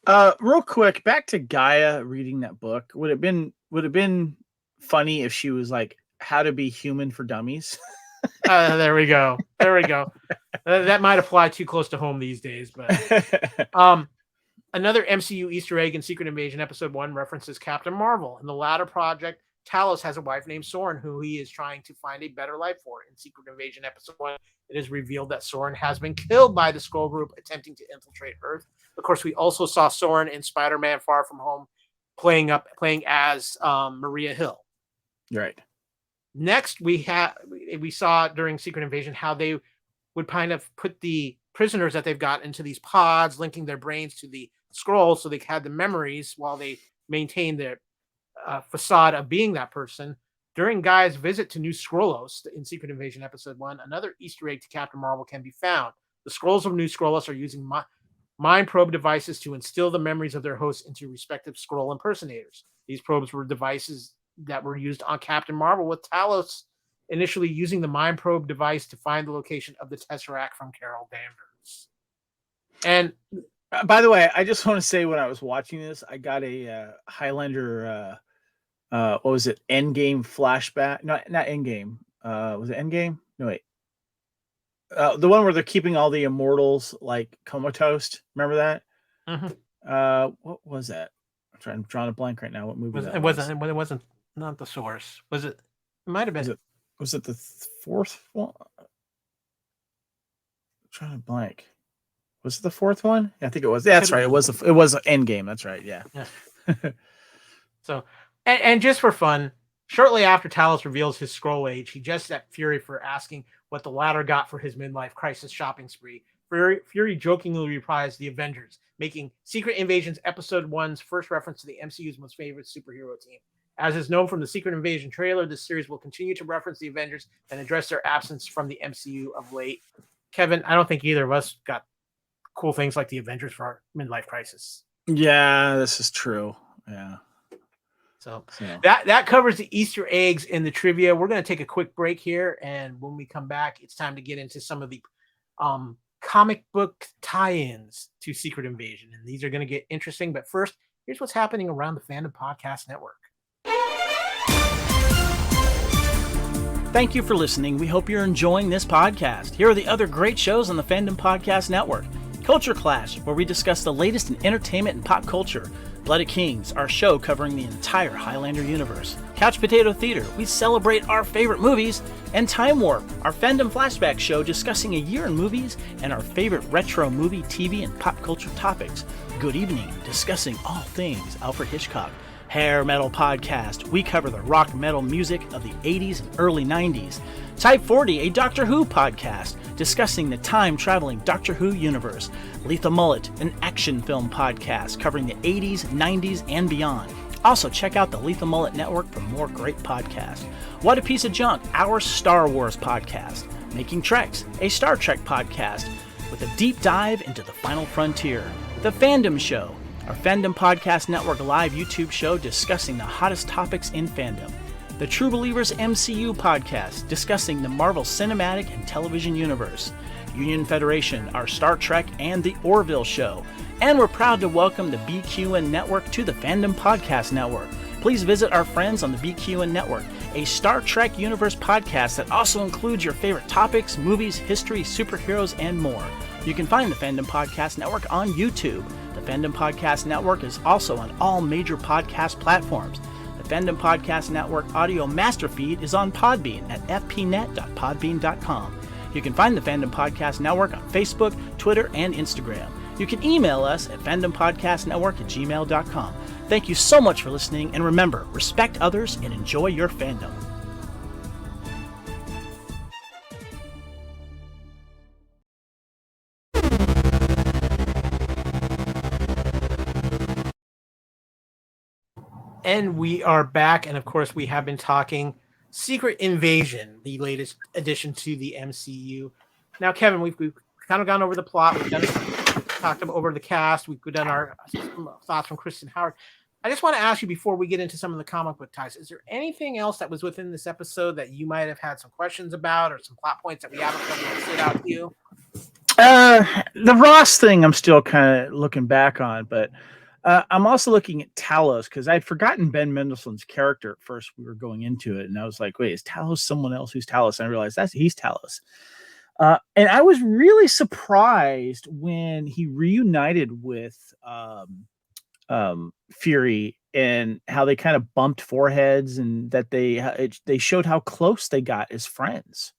Real quick, back to Gaia reading that book. Would have been funny if she was like, "How to Be Human for Dummies." There we go. That might apply too close to home these days, but Another MCU Easter egg in Secret Invasion Episode 1 references Captain Marvel. In the latter project, Talos has a wife named Soren who he is trying to find a better life for. In Secret Invasion Episode 1, it is revealed that Soren has been killed by the Skrull group attempting to infiltrate Earth. Of course, we also saw Soren in Spider-Man Far From Home playing as Maria Hill. Right. Next, we saw during Secret Invasion how they would kind of put the prisoners that they've got into these pods, linking their brains to the Skrulls so they had the memories while they maintain their facade of being that person. During Guy's visit to New Skrullos in Secret Invasion Episode 1, another Easter egg to Captain Marvel can be found. The Skrulls of New Skrullos are using mind probe devices to instill the memories of their hosts into respective Skrull impersonators. These probes were devices that were used on Captain Marvel, with Talos initially using the mind probe device to find the location of the Tesseract from Carol Danvers. And by the way, I just want to say, when I was watching this, I got a Highlander, what was it? Endgame flashback? Not Endgame. Was it Endgame? No, wait. The one where they're keeping all the immortals like comatose. Remember that? Mm-hmm. What was that? I'm drawing a blank right now. What movie it wasn't not the source. Was it? It might have been. Was it the fourth one? I'm trying to blank. Was it the fourth one? I think it was. Yeah, that's right. It was Endgame. That's right. Yeah. So, and just for fun, shortly after Talos reveals his Skrull age, he jests at Fury for asking what the latter got for his midlife crisis shopping spree. Fury jokingly reprised the Avengers, making Secret Invasion's Episode 1's first reference to the MCU's most favorite superhero team. As is known from the Secret Invasion trailer, this series will continue to reference the Avengers and address their absence from the MCU of late. Kevin, I don't think either of us got cool things like the Avengers for our midlife crisis. Yeah, this is true. Yeah. So that covers the Easter eggs in the trivia. We're going to take a quick break here, and when we come back, it's time to get into some of the comic book tie-ins to Secret Invasion, and these are going to get interesting. But first, here's what's happening around the Fandom Podcast Network. Thank you for listening. We hope you're enjoying this podcast. Here are the other great shows on the Fandom Podcast Network. Culture Clash, where we discuss the latest in entertainment and pop culture. Blooded Kings, our show covering the entire Highlander universe. Couch Potato Theater, we celebrate our favorite movies. And Time Warp, our Fandom Flashback show discussing a year in movies and our favorite retro movie, TV, and pop culture topics. Good Evening, discussing all things Alfred Hitchcock. Hair Metal Podcast, we cover the rock metal music of the 80s and early 90s. Type 40, a Doctor Who podcast, discussing the time-traveling Doctor Who universe. Lethal Mullet, an action film podcast covering the 80s, 90s, and beyond. Also, check out the Lethal Mullet Network for more great podcasts. What a Piece of Junk, our Star Wars podcast. Making Treks, a Star Trek podcast with a deep dive into the final frontier. The Fandom Show, our Fandom Podcast Network live YouTube show discussing the hottest topics in fandom. The True Believers MCU podcast, discussing the Marvel Cinematic and Television Universe. Union Federation, our Star Trek and the Orville Show. And we're proud to welcome the BQN Network to the Fandom Podcast Network. Please visit our friends on the BQN Network, a Star Trek Universe podcast that also includes your favorite topics, movies, history, superheroes, and more. You can find the Fandom Podcast Network on YouTube. The Fandom Podcast Network is also on all major podcast platforms. The Fandom Podcast Network audio master feed is on Podbean at fpnet.podbean.com. You can find the Fandom Podcast Network on Facebook, Twitter, and Instagram. You can email us at fandompodcastnetwork@gmail.com. Thank you so much for listening, and remember, respect others and enjoy your fandom. And we are back, and of course, we have been talking Secret Invasion, the latest addition to the MCU. Now, Kevin, we've kind of gone over the plot. We've talked over the cast. We've done our thoughts from Kristen Howard. I just want to ask you before we get into some of the comic book ties, is there anything else that was within this episode that you might have had some questions about, or some plot points that we haven't covered that stood out to you? The Ross thing I'm still kind of looking back on, but I'm also looking at Talos, because I'd forgotten Ben Mendelsohn's character at first. We were going into it, and I was like, wait, is Talos someone else who's Talos? And I realized he's Talos. And I was really surprised when he reunited with Fury and how they kind of bumped foreheads and that they showed how close they got as friends.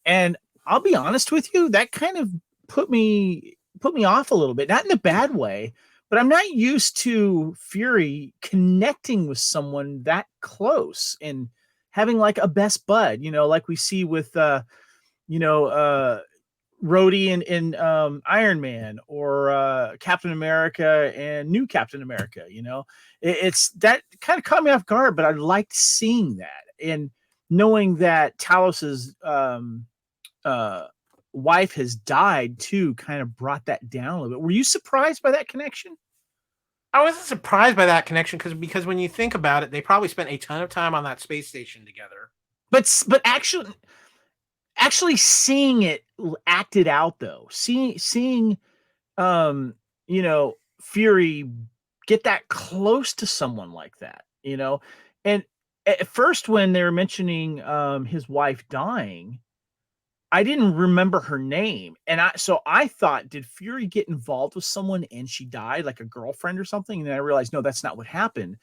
And I'll be honest with you, that kind of put me off a little bit, not in a bad way, but I'm not used to Fury connecting with someone that close and having like a best bud, like we see with you know, Rhodey in Iron Man or Captain America and New Captain America. It's that kind of caught me off guard, but I liked seeing that and knowing that Talos's wife has died too. Kind of brought that down a little bit. Were you surprised by that connection? I wasn't surprised by that connection because when you think about it, they probably spent a ton of time on that space station together. But actually seeing it acted out though, seeing Fury get that close to someone like that, and at first when they were mentioning his wife dying, I didn't remember her name, and I thought, did Fury get involved with someone and she died, like a girlfriend or something? And then I realized, no, that's not what happened.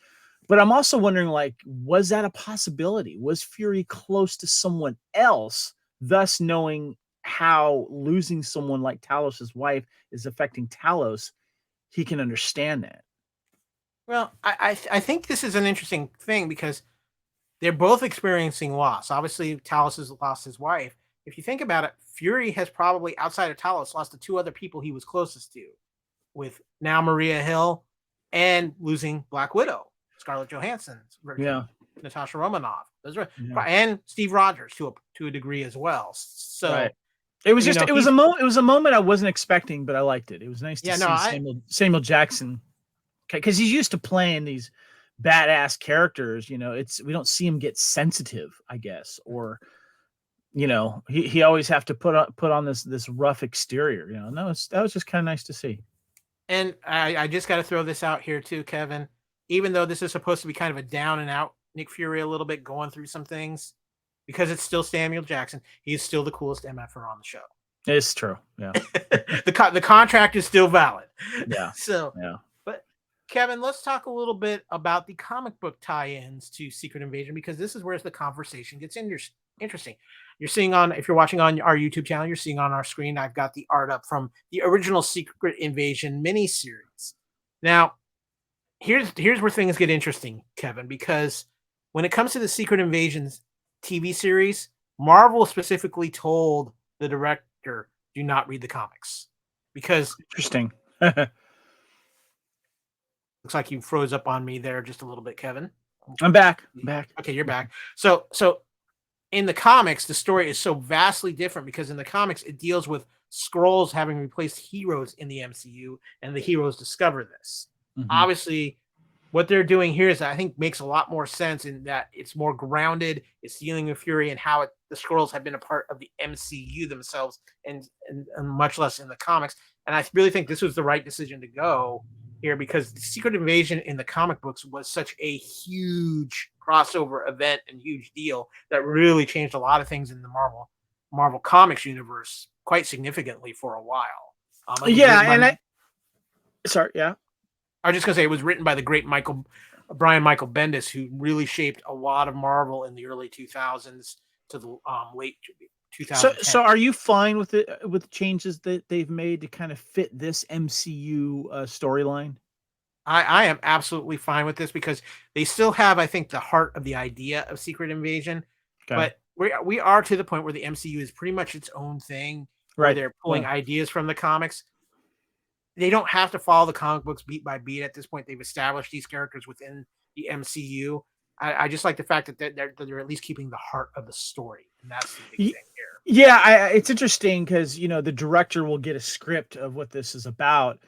But I'm also wondering, like, was that a possibility? Was Fury close to someone else, thus knowing how losing someone like Talos's wife is affecting Talos? He can understand that. Well, I think this is an interesting thing because they're both experiencing loss. Obviously, Talos has lost his wife. If you think about it, Fury has probably, outside of Talos, lost the two other people he was closest to, with now Maria Hill and losing Black Widow, Scarlett Johansson, Natasha Romanoff, and Steve Rogers to a degree as well. So right. It was just it was a moment I wasn't expecting, but I liked it. It was nice to see Samuel Jackson, because he's used to playing these badass characters. We don't see him get sensitive, I guess, or he always have to put on this rough exterior. That was just kind of nice to see. And I just got to throw this out here too, Kevin. Even though this is supposed to be kind of a down and out Nick Fury, a little bit going through some things, because it's still Samuel Jackson, he's still the coolest MFer on the show. It's true. Yeah. the contract is still valid. Yeah. So yeah. But Kevin, let's talk a little bit about the comic book tie-ins to Secret Invasion, because this is where the conversation gets interesting. You're seeing if you're watching on our YouTube channel, you're seeing on our screen, I've got the art up from the original Secret Invasion miniseries. Now, here's where things get interesting, Kevin, because when it comes to the Secret Invasions TV series, Marvel specifically told the director, do not read the comics. Because interesting. Looks like you froze up on me there just a little bit, Kevin. I'm back. Okay, you're back. So in the comics, the story is so vastly different, because in the comics, it deals with Skrulls having replaced heroes in the MCU, and the heroes discover this. Mm-hmm. Obviously, what they're doing here is, I think, makes a lot more sense in that it's more grounded. It's dealing with Fury and how the Skrulls have been a part of the MCU themselves, and much less in the comics. And I really think this was the right decision to go here, because the Secret Invasion in the comic books was such a huge crossover event and huge deal that really changed a lot of things in the Marvel Comics universe quite significantly for a while. Sorry, yeah. I was just gonna say, it was written by the great Brian Michael Bendis, who really shaped a lot of Marvel in the early 2000s to the late 2000s. So are you fine with the changes that they've made to kind of fit this MCU storyline? I am absolutely fine with this, because they still have, I think, the heart of the idea of Secret Invasion, but we are to the point where the MCU is pretty much its own thing, where they're pulling ideas from the comics. They don't have to follow the comic books beat by beat at this point. They've established these characters within the MCU. I just like the fact that they're at least keeping the heart of the story, and that's the big thing here. Yeah, it's interesting because the director will get a script of what this is about,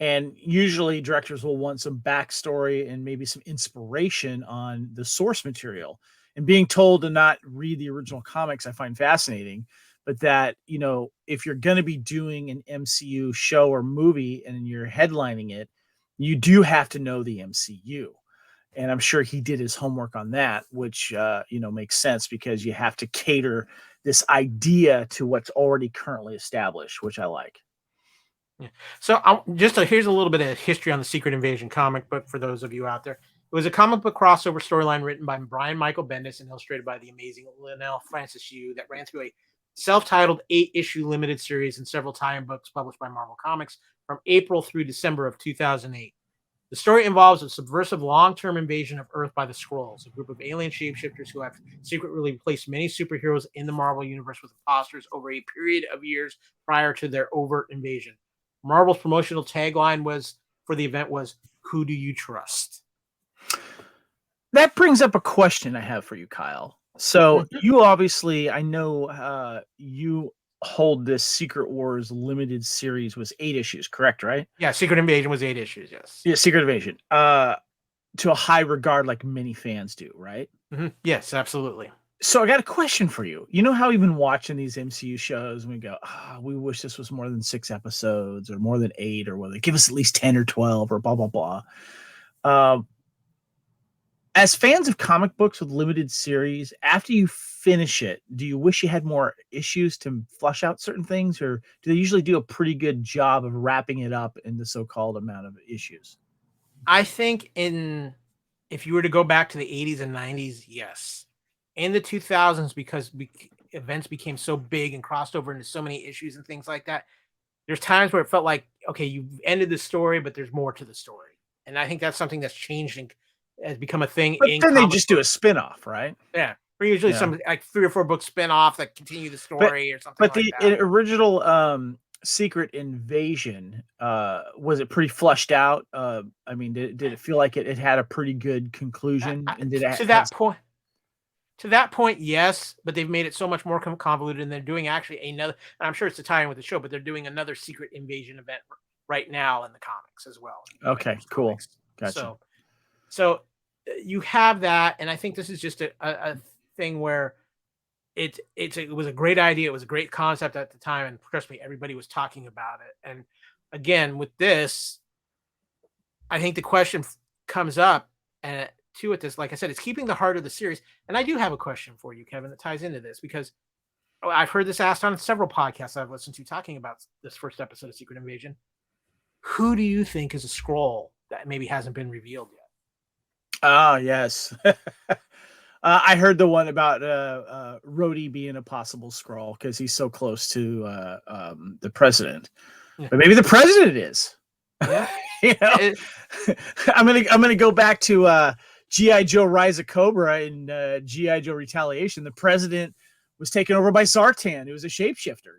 and usually directors will want some backstory and maybe some inspiration on the source material. And being told to not read the original comics, I find fascinating. But that, if you're going to be doing an MCU show or movie and you're headlining it, you do have to know the MCU. And I'm sure he did his homework on that, which makes sense because you have to cater this idea to what's already currently established, which I like. Yeah. So here's a little bit of history on the Secret Invasion comic book for those of you out there. It was a comic book crossover storyline written by Brian Michael Bendis and illustrated by the amazing Linnell Francis Yu that ran through a self-titled 8-issue limited series and several tie-in books published by Marvel Comics from April through December of 2008. The story involves a subversive long-term invasion of Earth by the Skrulls, a group of alien shapeshifters who have secretly replaced many superheroes in the Marvel Universe with imposters over a period of years prior to their overt invasion. Marvel's promotional tagline for the event was, "Who do you trust?" That brings up a question I have for you, Kyle. So you obviously, I know you hold this Secret Wars limited series was 8 issues, correct? Right? Yeah, Secret Invasion was 8 issues. Yes. Yeah, Secret Invasion. To a high regard, like many fans do, right? Yes, absolutely. So I got a question for you. You know how we've been watching these MCU shows and we go, we wish this was more than 6 episodes or more than 8 or whether give us at least 10 or 12 or blah, blah, blah. As fans of comic books with limited series, after you finish it, do you wish you had more issues to flush out certain things, or do they usually do a pretty good job of wrapping it up in the so-called amount of issues? I think if you were to go back to the 80s and 90s, yes. In the 2000s, because events became so big and crossed over into so many issues and things like that, there's times where it felt like, okay, you've ended the story, but there's more to the story. And I think that's something that's changed and has become a thing. But then they just do a spin-off, right? Yeah. Or usually some like 3 or 4 book spin-off that continue the story or something like that. But the original Secret Invasion, was it pretty flushed out? I mean, did it feel like it had a pretty good conclusion? And did it to that point, yes, but they've made it so much more convoluted, and they're doing actually another. I'm sure it's a tie-in with the show, but they're doing another Secret Invasion event right now in the comics as well. Okay, cool. Gotcha. So you have that, and I think this is just a thing where it was a great idea. It was a great concept at the time, and trust me, everybody was talking about it. And again, with this, I think the question comes up, and with this, like I said, it's keeping the heart of the series. And I do have a question for you, Kevin, that ties into this, because I've heard this asked on several podcasts I've listened to talking about this first episode of Secret Invasion. Who do you think is a Skrull that maybe hasn't been revealed yet? Oh, yes. I heard the one about Rhodey being a possible Skrull because he's so close to the president. Yeah. But maybe the president is. Yeah. I'm gonna go back to G.I. Joe Rise of Cobra and G.I. Joe Retaliation. The president was taken over by Sartan, who was a shapeshifter,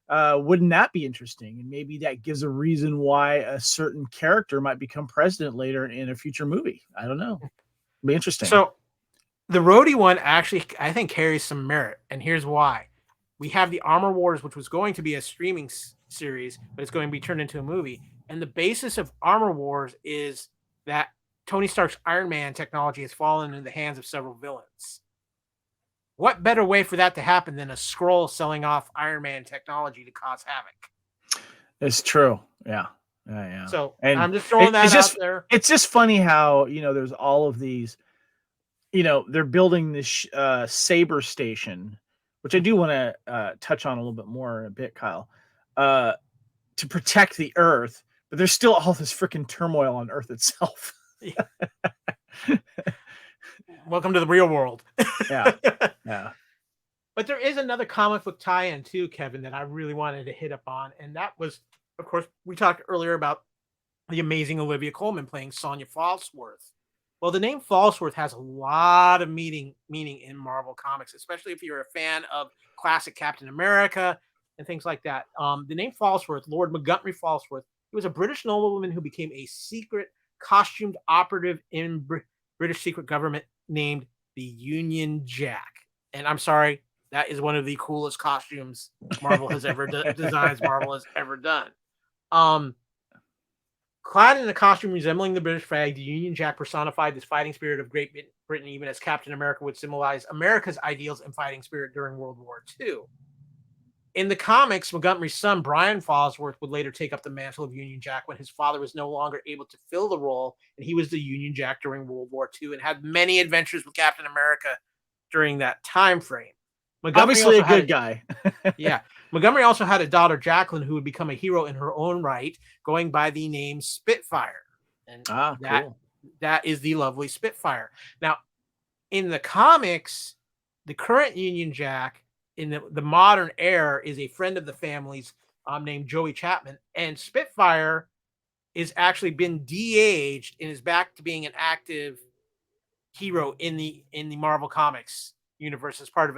wouldn't that be interesting? And maybe that gives a reason why a certain character might become president later in a future movie. I don't know. It'll be interesting. So the Rhodey one actually, I think, carries some merit. And here's why. We have the Armor Wars, which was going to be a streaming series, but it's going to be turned into a movie. And the basis of Armor Wars is that Tony Stark's Iron Man technology has fallen into the hands of several villains. What better way for that to happen than a Skrull selling off Iron Man technology to cause havoc? It's true. Yeah. So I'm just throwing that out there. It's just funny how, there's all of these, they're building this Saber station, which I do want to touch on a little bit more in a bit, Kyle, to protect the Earth, but there's still all this freaking turmoil on Earth itself. Welcome to the real world. Yeah. But there is another comic book tie-in too, Kevin, that I really wanted to hit up on, and that was, of course, we talked earlier about the amazing Olivia Colman playing Sonya Falsworth. Well, the name Falsworth has a lot of meaning in Marvel Comics, especially if you're a fan of classic Captain America and things like that. The name Falsworth, Lord Montgomery Falsworth, he was a British nobleman who became a secret costumed operative in British secret government named the Union Jack. And I'm sorry, that is one of the coolest costumes Marvel has ever designs Marvel has ever done. Clad in a costume resembling the British flag, the Union Jack personified this fighting spirit of Great Britain, even as Captain America would symbolize America's ideals and fighting spirit during World War II. in the comics, Montgomery's son, Brian Falsworth, would later take up the mantle of Union Jack when his father was no longer able to fill the role, and he was the Union Jack during World War II and had many adventures with Captain America during that time frame. Obviously a good guy. Yeah. Montgomery also had a daughter, Jacqueline, who would become a hero in her own right, going by the name Spitfire. And cool. That is the lovely Spitfire. Now, in the comics, the current Union Jack in the modern era is a friend of the family's named Joey Chapman, and Spitfire is actually been de-aged and is back to being an active hero in the Marvel Comics universe as part of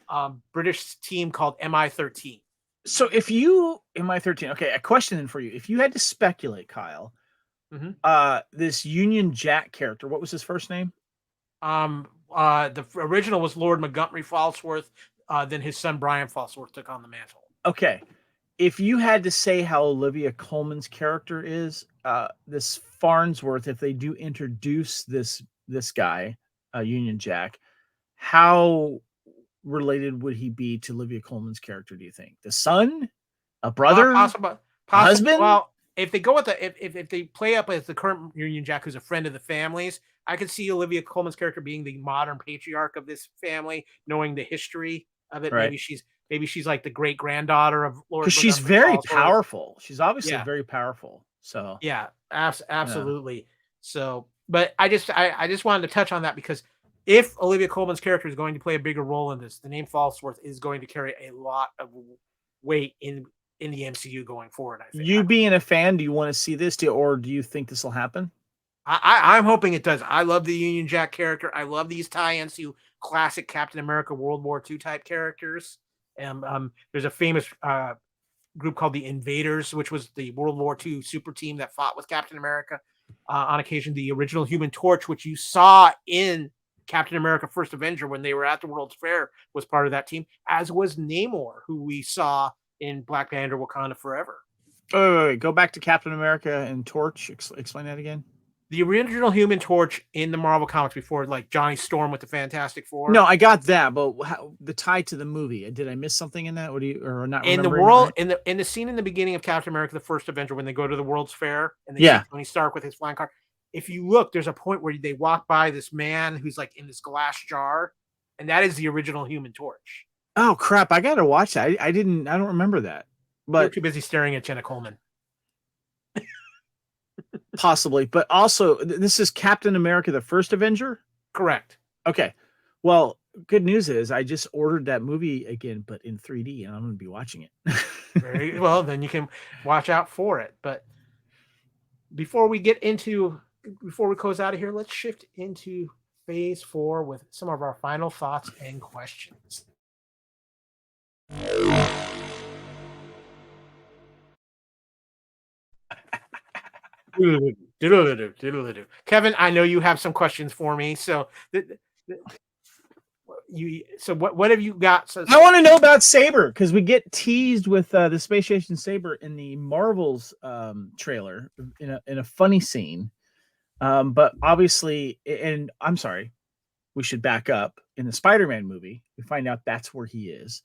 a British team called MI13. So if you MI13, okay, a question then for you. If you had to speculate, Kyle, this Union Jack character, what was his first name? The original was Lord Montgomery Falsworth. Then his son Brian Falsworth took on the mantle. Okay. If you had to say how Olivia Colman's character is, this Farnsworth, if they do introduce this guy, Union Jack, how related would he be to Olivia Colman's character, do you think? The son? A brother? Possible. Husband? Well, if they go with if they play up as the current Union Jack, who's a friend of the family's, I could see Olivia Colman's character being the modern patriarch of this family, knowing the history of it. Right. Maybe she's like the great granddaughter of Lord. Because she's very powerful. She's obviously very powerful. So yeah, absolutely. Yeah. So, but I just wanted to touch on that because if Olivia Colman's character is going to play a bigger role in this, the name Falsworth is going to carry a lot of weight in the MCU going forward. I think. You being a fan, do you want to see this, or do you think this will happen? I'm hoping it does. I love the Union Jack character. I love these tie-ins to classic Captain America World War II type characters. And there's a famous group called the Invaders, which was the World War II super team that fought with Captain America. On occasion, the original Human Torch, which you saw in Captain America First Avenger when they were at the World's Fair, was part of that team, as was Namor, who we saw in Black Panther Wakanda Forever. Wait. Go back to Captain America and Torch. Explain that again. The original Human Torch in the Marvel Comics before, like Johnny Storm with the Fantastic Four. No, I got that, but the tie to the movie? Did I miss something in that? What do you or not? In the world, right? in the scene in the beginning of Captain America: The First Avenger, when they go to the World's Fair and they see Tony Stark with his flying car. If you look, there's a point where they walk by this man who's like in this glass jar, and that is the original Human Torch. Oh crap! I gotta watch that. I don't remember that. But you're too busy staring at Jenna Coleman. Possibly, but also this is Captain America: The First Avenger. Correct. Okay. Well, good news is I just ordered that movie again, but in 3D, and I'm going to be watching it. Very well. Then you can watch out for it. But before we close out of here, let's shift into Phase 4 with some of our final thoughts and questions. Kevin, I know you have some questions for me. So, what have you got? I want to know about Saber because we get teased with the Space Station Saber in the Marvels trailer in a funny scene. But obviously, and I'm sorry, we should back up. In the Spider-Man movie, we find out that's where he is.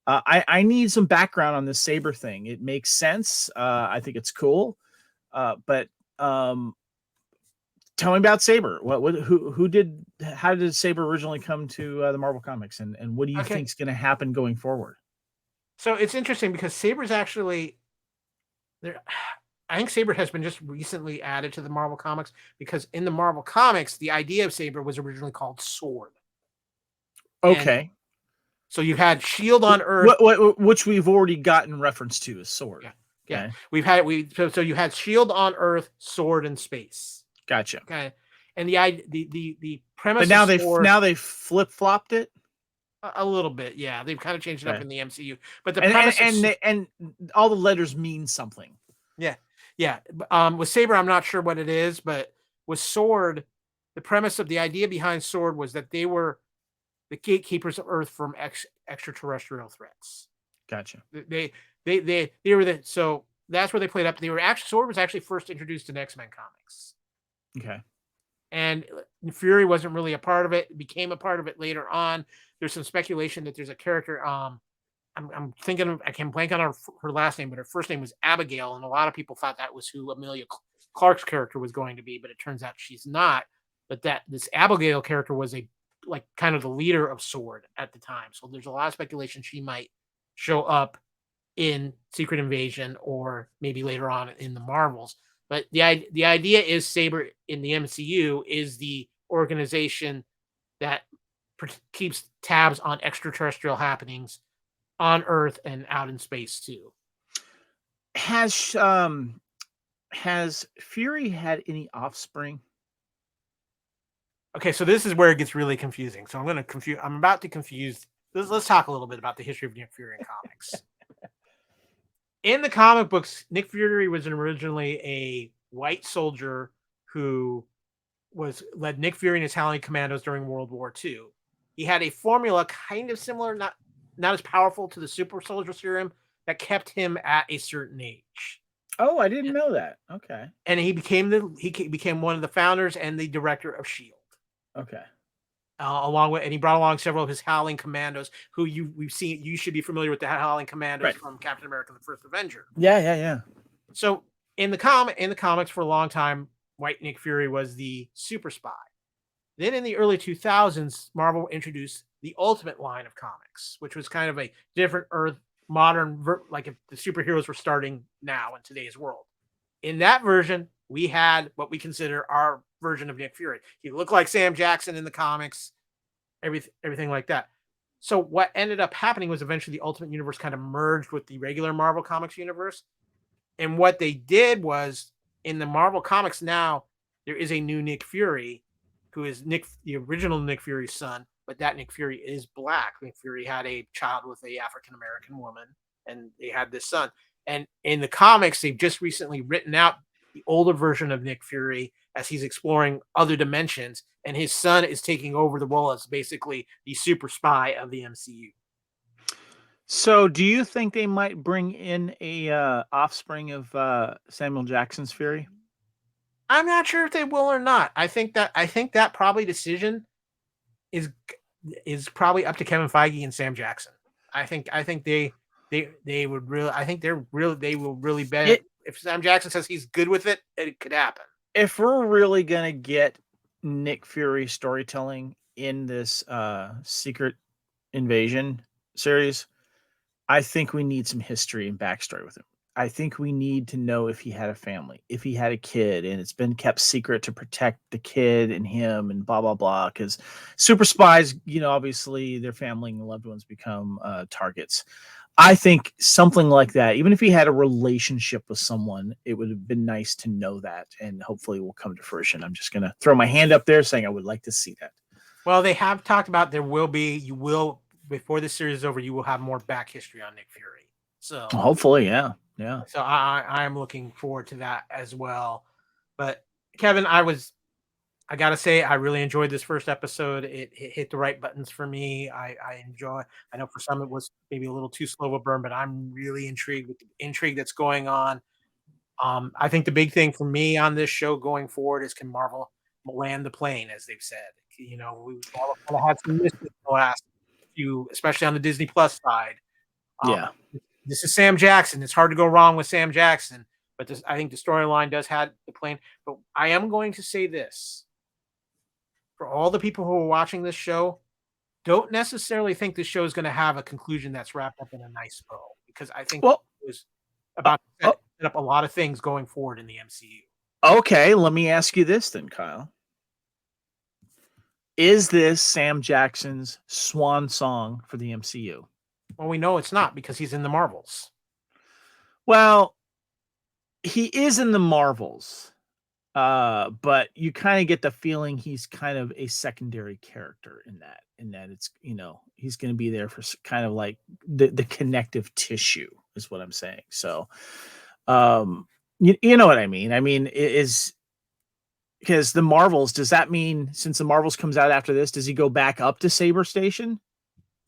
I need some background on this Saber thing. It makes sense. I think it's cool. But tell me about Saber. How did Saber originally come to the Marvel Comics, and what do you think is going to happen going forward? So it's interesting because Saber's actually there. I think Saber has been just recently added to the Marvel Comics because in the Marvel Comics, the idea of Saber was originally called Sword. Okay. And so you had Shield on Earth, which we've already gotten reference to as Sword. Yeah. Okay. So you had Shield on Earth, Sword in space. Gotcha. Okay. And the premise. But now they flip flopped it a little bit. Yeah, they've kind of changed it up in the MCU. But the premise and all the letters mean something. Yeah. With Saber, I'm not sure what it is, but with Sword, the premise of the idea behind Sword was that they were the gatekeepers of Earth from extraterrestrial threats. Gotcha. They were so that's where they played up. Sword was actually first introduced in X-Men comics. Okay. And Fury wasn't really a part of it. It became a part of it later on. There's some speculation that there's a character, I'm thinking I can blank on her last name, but her first name was Abigail, and a lot of people thought that was who Amelia Clark's character was going to be, but it turns out she's not. But that this Abigail character was kind of the leader of Sword at the time. So there's a lot of speculation she might show up in Secret Invasion or maybe later on in the Marvels. But the idea is Saber in the MCU is the organization that keeps tabs on extraterrestrial happenings on Earth and out in space too. Has Fury had any offspring? Okay, so this is where it gets really confusing. So I'm about to confuse. Let's talk a little bit about the history of Nick Fury in comics. In the comic books, Nick Fury was originally a white soldier who led Nick Fury and his Howling Commandos during World War II. He had a formula kind of similar, not as powerful to the super soldier serum, that kept him at a certain age. Oh, I didn't know that. Okay. And he became one of the founders and the director of S.H.I.E.L.D. Okay. And he brought along several of his Howling Commandos, who we've seen. You should be familiar with the Howling Commandos from Captain America: The First Avenger. Yeah. So in the comics for a long time, White Nick Fury was the super spy. Then in the early 2000s, Marvel introduced the Ultimate line of comics, which was kind of a different Earth, modern, like if the superheroes were starting now in today's world. In that version, we had what we consider our version of Nick Fury. He looked like Sam Jackson in the comics, everything like that. So what ended up happening was eventually the Ultimate Universe kind of merged with the regular Marvel Comics universe. And what they did was, in the Marvel Comics now, there is a new Nick Fury, who is the original Nick Fury's son, but that Nick Fury is black. Nick Fury had a child with a African-American woman, and they had this son. And in the comics, they've just recently written out the older version of Nick Fury as he's exploring other dimensions, and his son is taking over the role as basically the super spy of the MCU. So do you think they might bring in a offspring of Samuel Jackson's Fury? I'm not sure if they will or not. I think that probably decision is probably up to Kevin Feige and Sam Jackson. I think they would really. I think they will really bet. If Sam Jackson says he's good with it, it could happen. If we're really gonna get Nick Fury storytelling in this Secret Invasion series, I think we need some history and backstory with him. I think we need to know if he had a family, if he had a kid, and it's been kept secret to protect the kid and him and blah, blah, blah. Because super spies, obviously their family and loved ones become targets. I think something like that, even if he had a relationship with someone, it would have been nice to know that, and hopefully it will come to fruition. I'm just going to throw my hand up there saying I would like to see that. Well, they have talked about before the series is over, you will have more back history on Nick Fury. So hopefully, yeah. So I am looking forward to that as well. But Kevin, I gotta say, I really enjoyed this first episode. It hit the right buttons for me. I know for some it was maybe a little too slow of a burn, but I'm really intrigued with the intrigue that's going on. I think the big thing for me on this show going forward is, can Marvel land the plane, as they've said. We've all had some misses in the last few, especially on the Disney Plus side. Yeah. This is Sam Jackson. It's hard to go wrong with Sam Jackson, but I think the storyline does have the plane. But I am going to say this. For all the people who are watching this show, don't necessarily think this show is going to have a conclusion that's wrapped up in a nice bow, because I think it was about to set up a lot of things going forward in the MCU. Okay, let me ask you this then, Kyle. Is this Sam Jackson's swan song for the MCU? Well, we know it's not, because he's in the Marvels. Well, he is in the Marvels, but you kind of get the feeling he's kind of a secondary character in that it's, he's going to be there for kind of like the connective tissue is what I'm saying. So, you know what I mean? I mean, because the Marvels, does that mean since the Marvels comes out after this, does he go back up to Saber Station?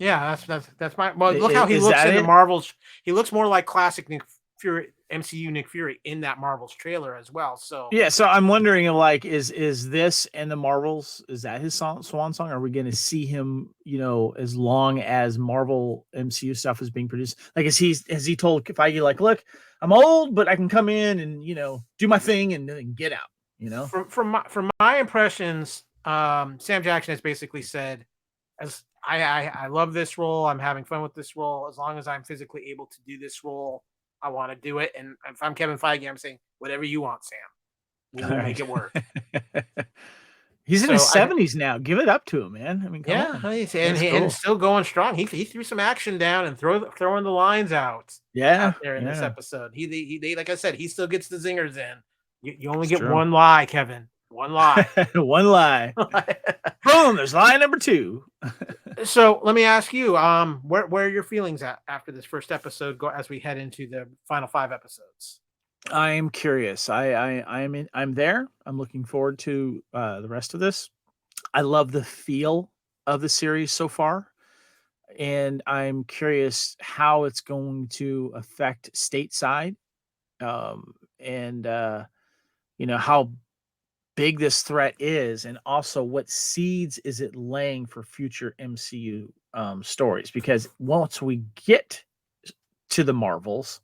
Yeah, that's my. Well, look how he looks in the Marvels. He looks more like classic Nick Fury. MCU Nick Fury in that Marvel's trailer as well. So yeah, so I'm wondering, like, is this and the Marvels, is that his swan song? Are we going to see him, as long as Marvel MCU stuff is being produced? Like, has he told Feige, like, look, I'm old, but I can come in and do my thing and then get out. From my impressions, Sam Jackson has basically said, as I love this role, I'm having fun with this role. As long as I'm physically able to do this role, I want to do it. And if I'm Kevin Feige, I'm saying whatever you want, Sam. We'll make it work. He's in his 70s now. Give it up to him, man. I mean, come on. And still going strong. He threw some action down and throwing the lines out there in this episode. He like I said, he still gets the zingers in. You only get one lie, Kevin. One lie. One lie. Boom, there's lie number 2. So let me ask you, where are your feelings at after this first episode as we head into the final 5 episodes? I am curious. I'm there. I'm looking forward to the rest of this. I love the feel of the series so far, and I'm curious how it's going to affect stateside, and how big this threat is, and also what seeds is it laying for future MCU stories. Because once we get to the Marvels,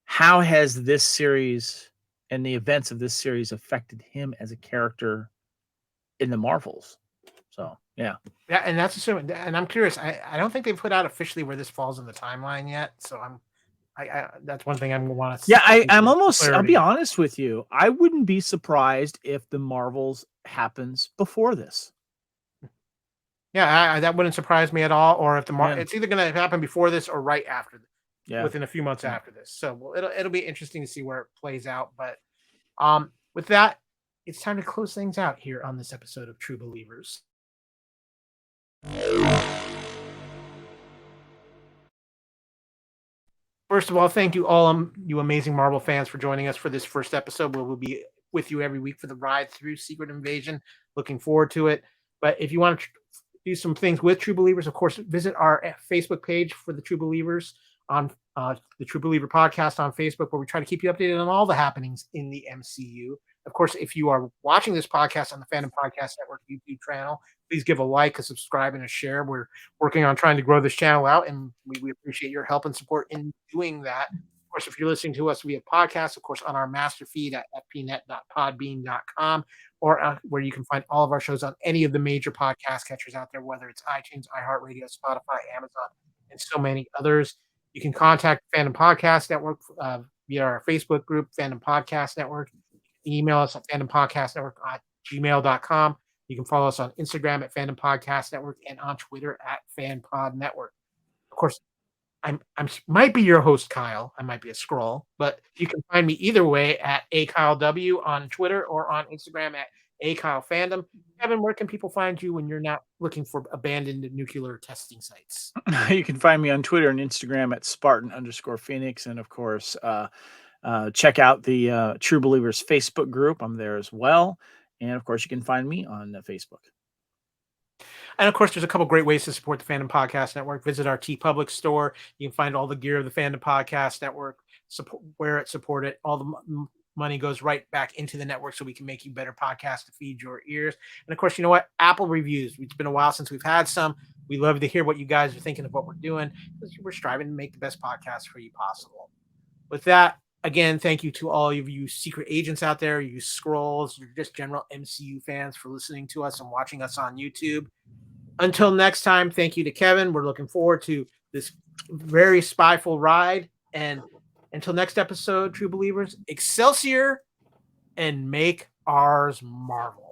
how has this series and the events of this series affected him as a character in the Marvels? So yeah, and that's assuming. And I'm curious. I don't think they've put out officially where this falls in the timeline yet. So I that's one thing I'm gonna want to. Yeah, I'm almost. Clarity. I'll be honest with you. I wouldn't be surprised if the Marvels happens before this. Yeah, that wouldn't surprise me at all. Or if it's either going to happen before this or right after, within a few months after this. So it'll be interesting to see where it plays out. But with that, it's time to close things out here on this episode of True Believers. First of all, thank you all, you amazing Marvel fans, for joining us for this first episode, where we'll be with you every week for the ride through Secret Invasion. Looking forward to it. But if you want to do some things with True Believers, of course, visit our Facebook page for the True Believers on the True Believer podcast on Facebook, where we try to keep you updated on all the happenings in the MCU. Of course, if you are watching this podcast on the Fandom Podcast Network YouTube channel, please give a like, a subscribe, and a share. We're working on trying to grow this channel out, and we appreciate your help and support in doing that. Of course, if you're listening to us via podcast, of course, on our master feed at fpnet.podbean.com, or where you can find all of our shows on any of the major podcast catchers out there, whether it's iTunes, iHeartRadio, Spotify, Amazon, and so many others. You can contact Fandom Podcast Network via our Facebook group, Fandom Podcast Network. Email us at fandompodcastnetwork@gmail.com. You can follow us on Instagram at Fandom Podcast Network and on Twitter at FanPod Network. Of course, I might be your host, Kyle. I might be a Skrull, but you can find me either way at AKyleW on Twitter or on Instagram at AKyleFandom. Kevin, where can people find you when you're not looking for abandoned nuclear testing sites? You can find me on Twitter and Instagram at Spartan_Phoenix. And of course, check out the True Believers Facebook group. I'm there as well. And of course, you can find me on Facebook. And of course, there's a couple great ways to support the Fandom Podcast Network. Visit our TeePublic store. You can find all the gear of the Fandom Podcast Network, where it's supported. All the money goes right back into the network, so we can make you better podcasts to feed your ears. And of course, you know what? Apple reviews. It's been a while since we've had some. We love to hear what you guys are thinking of what we're doing, because we're striving to make the best podcast for you possible. With that, again, thank you to all of you secret agents out there, you Skrulls, you're just general MCU fans, for listening to us and watching us on YouTube. Until next time, thank you to Kevin. We're looking forward to this very spyful ride. And until next episode, True Believers, Excelsior, and make ours Marvel.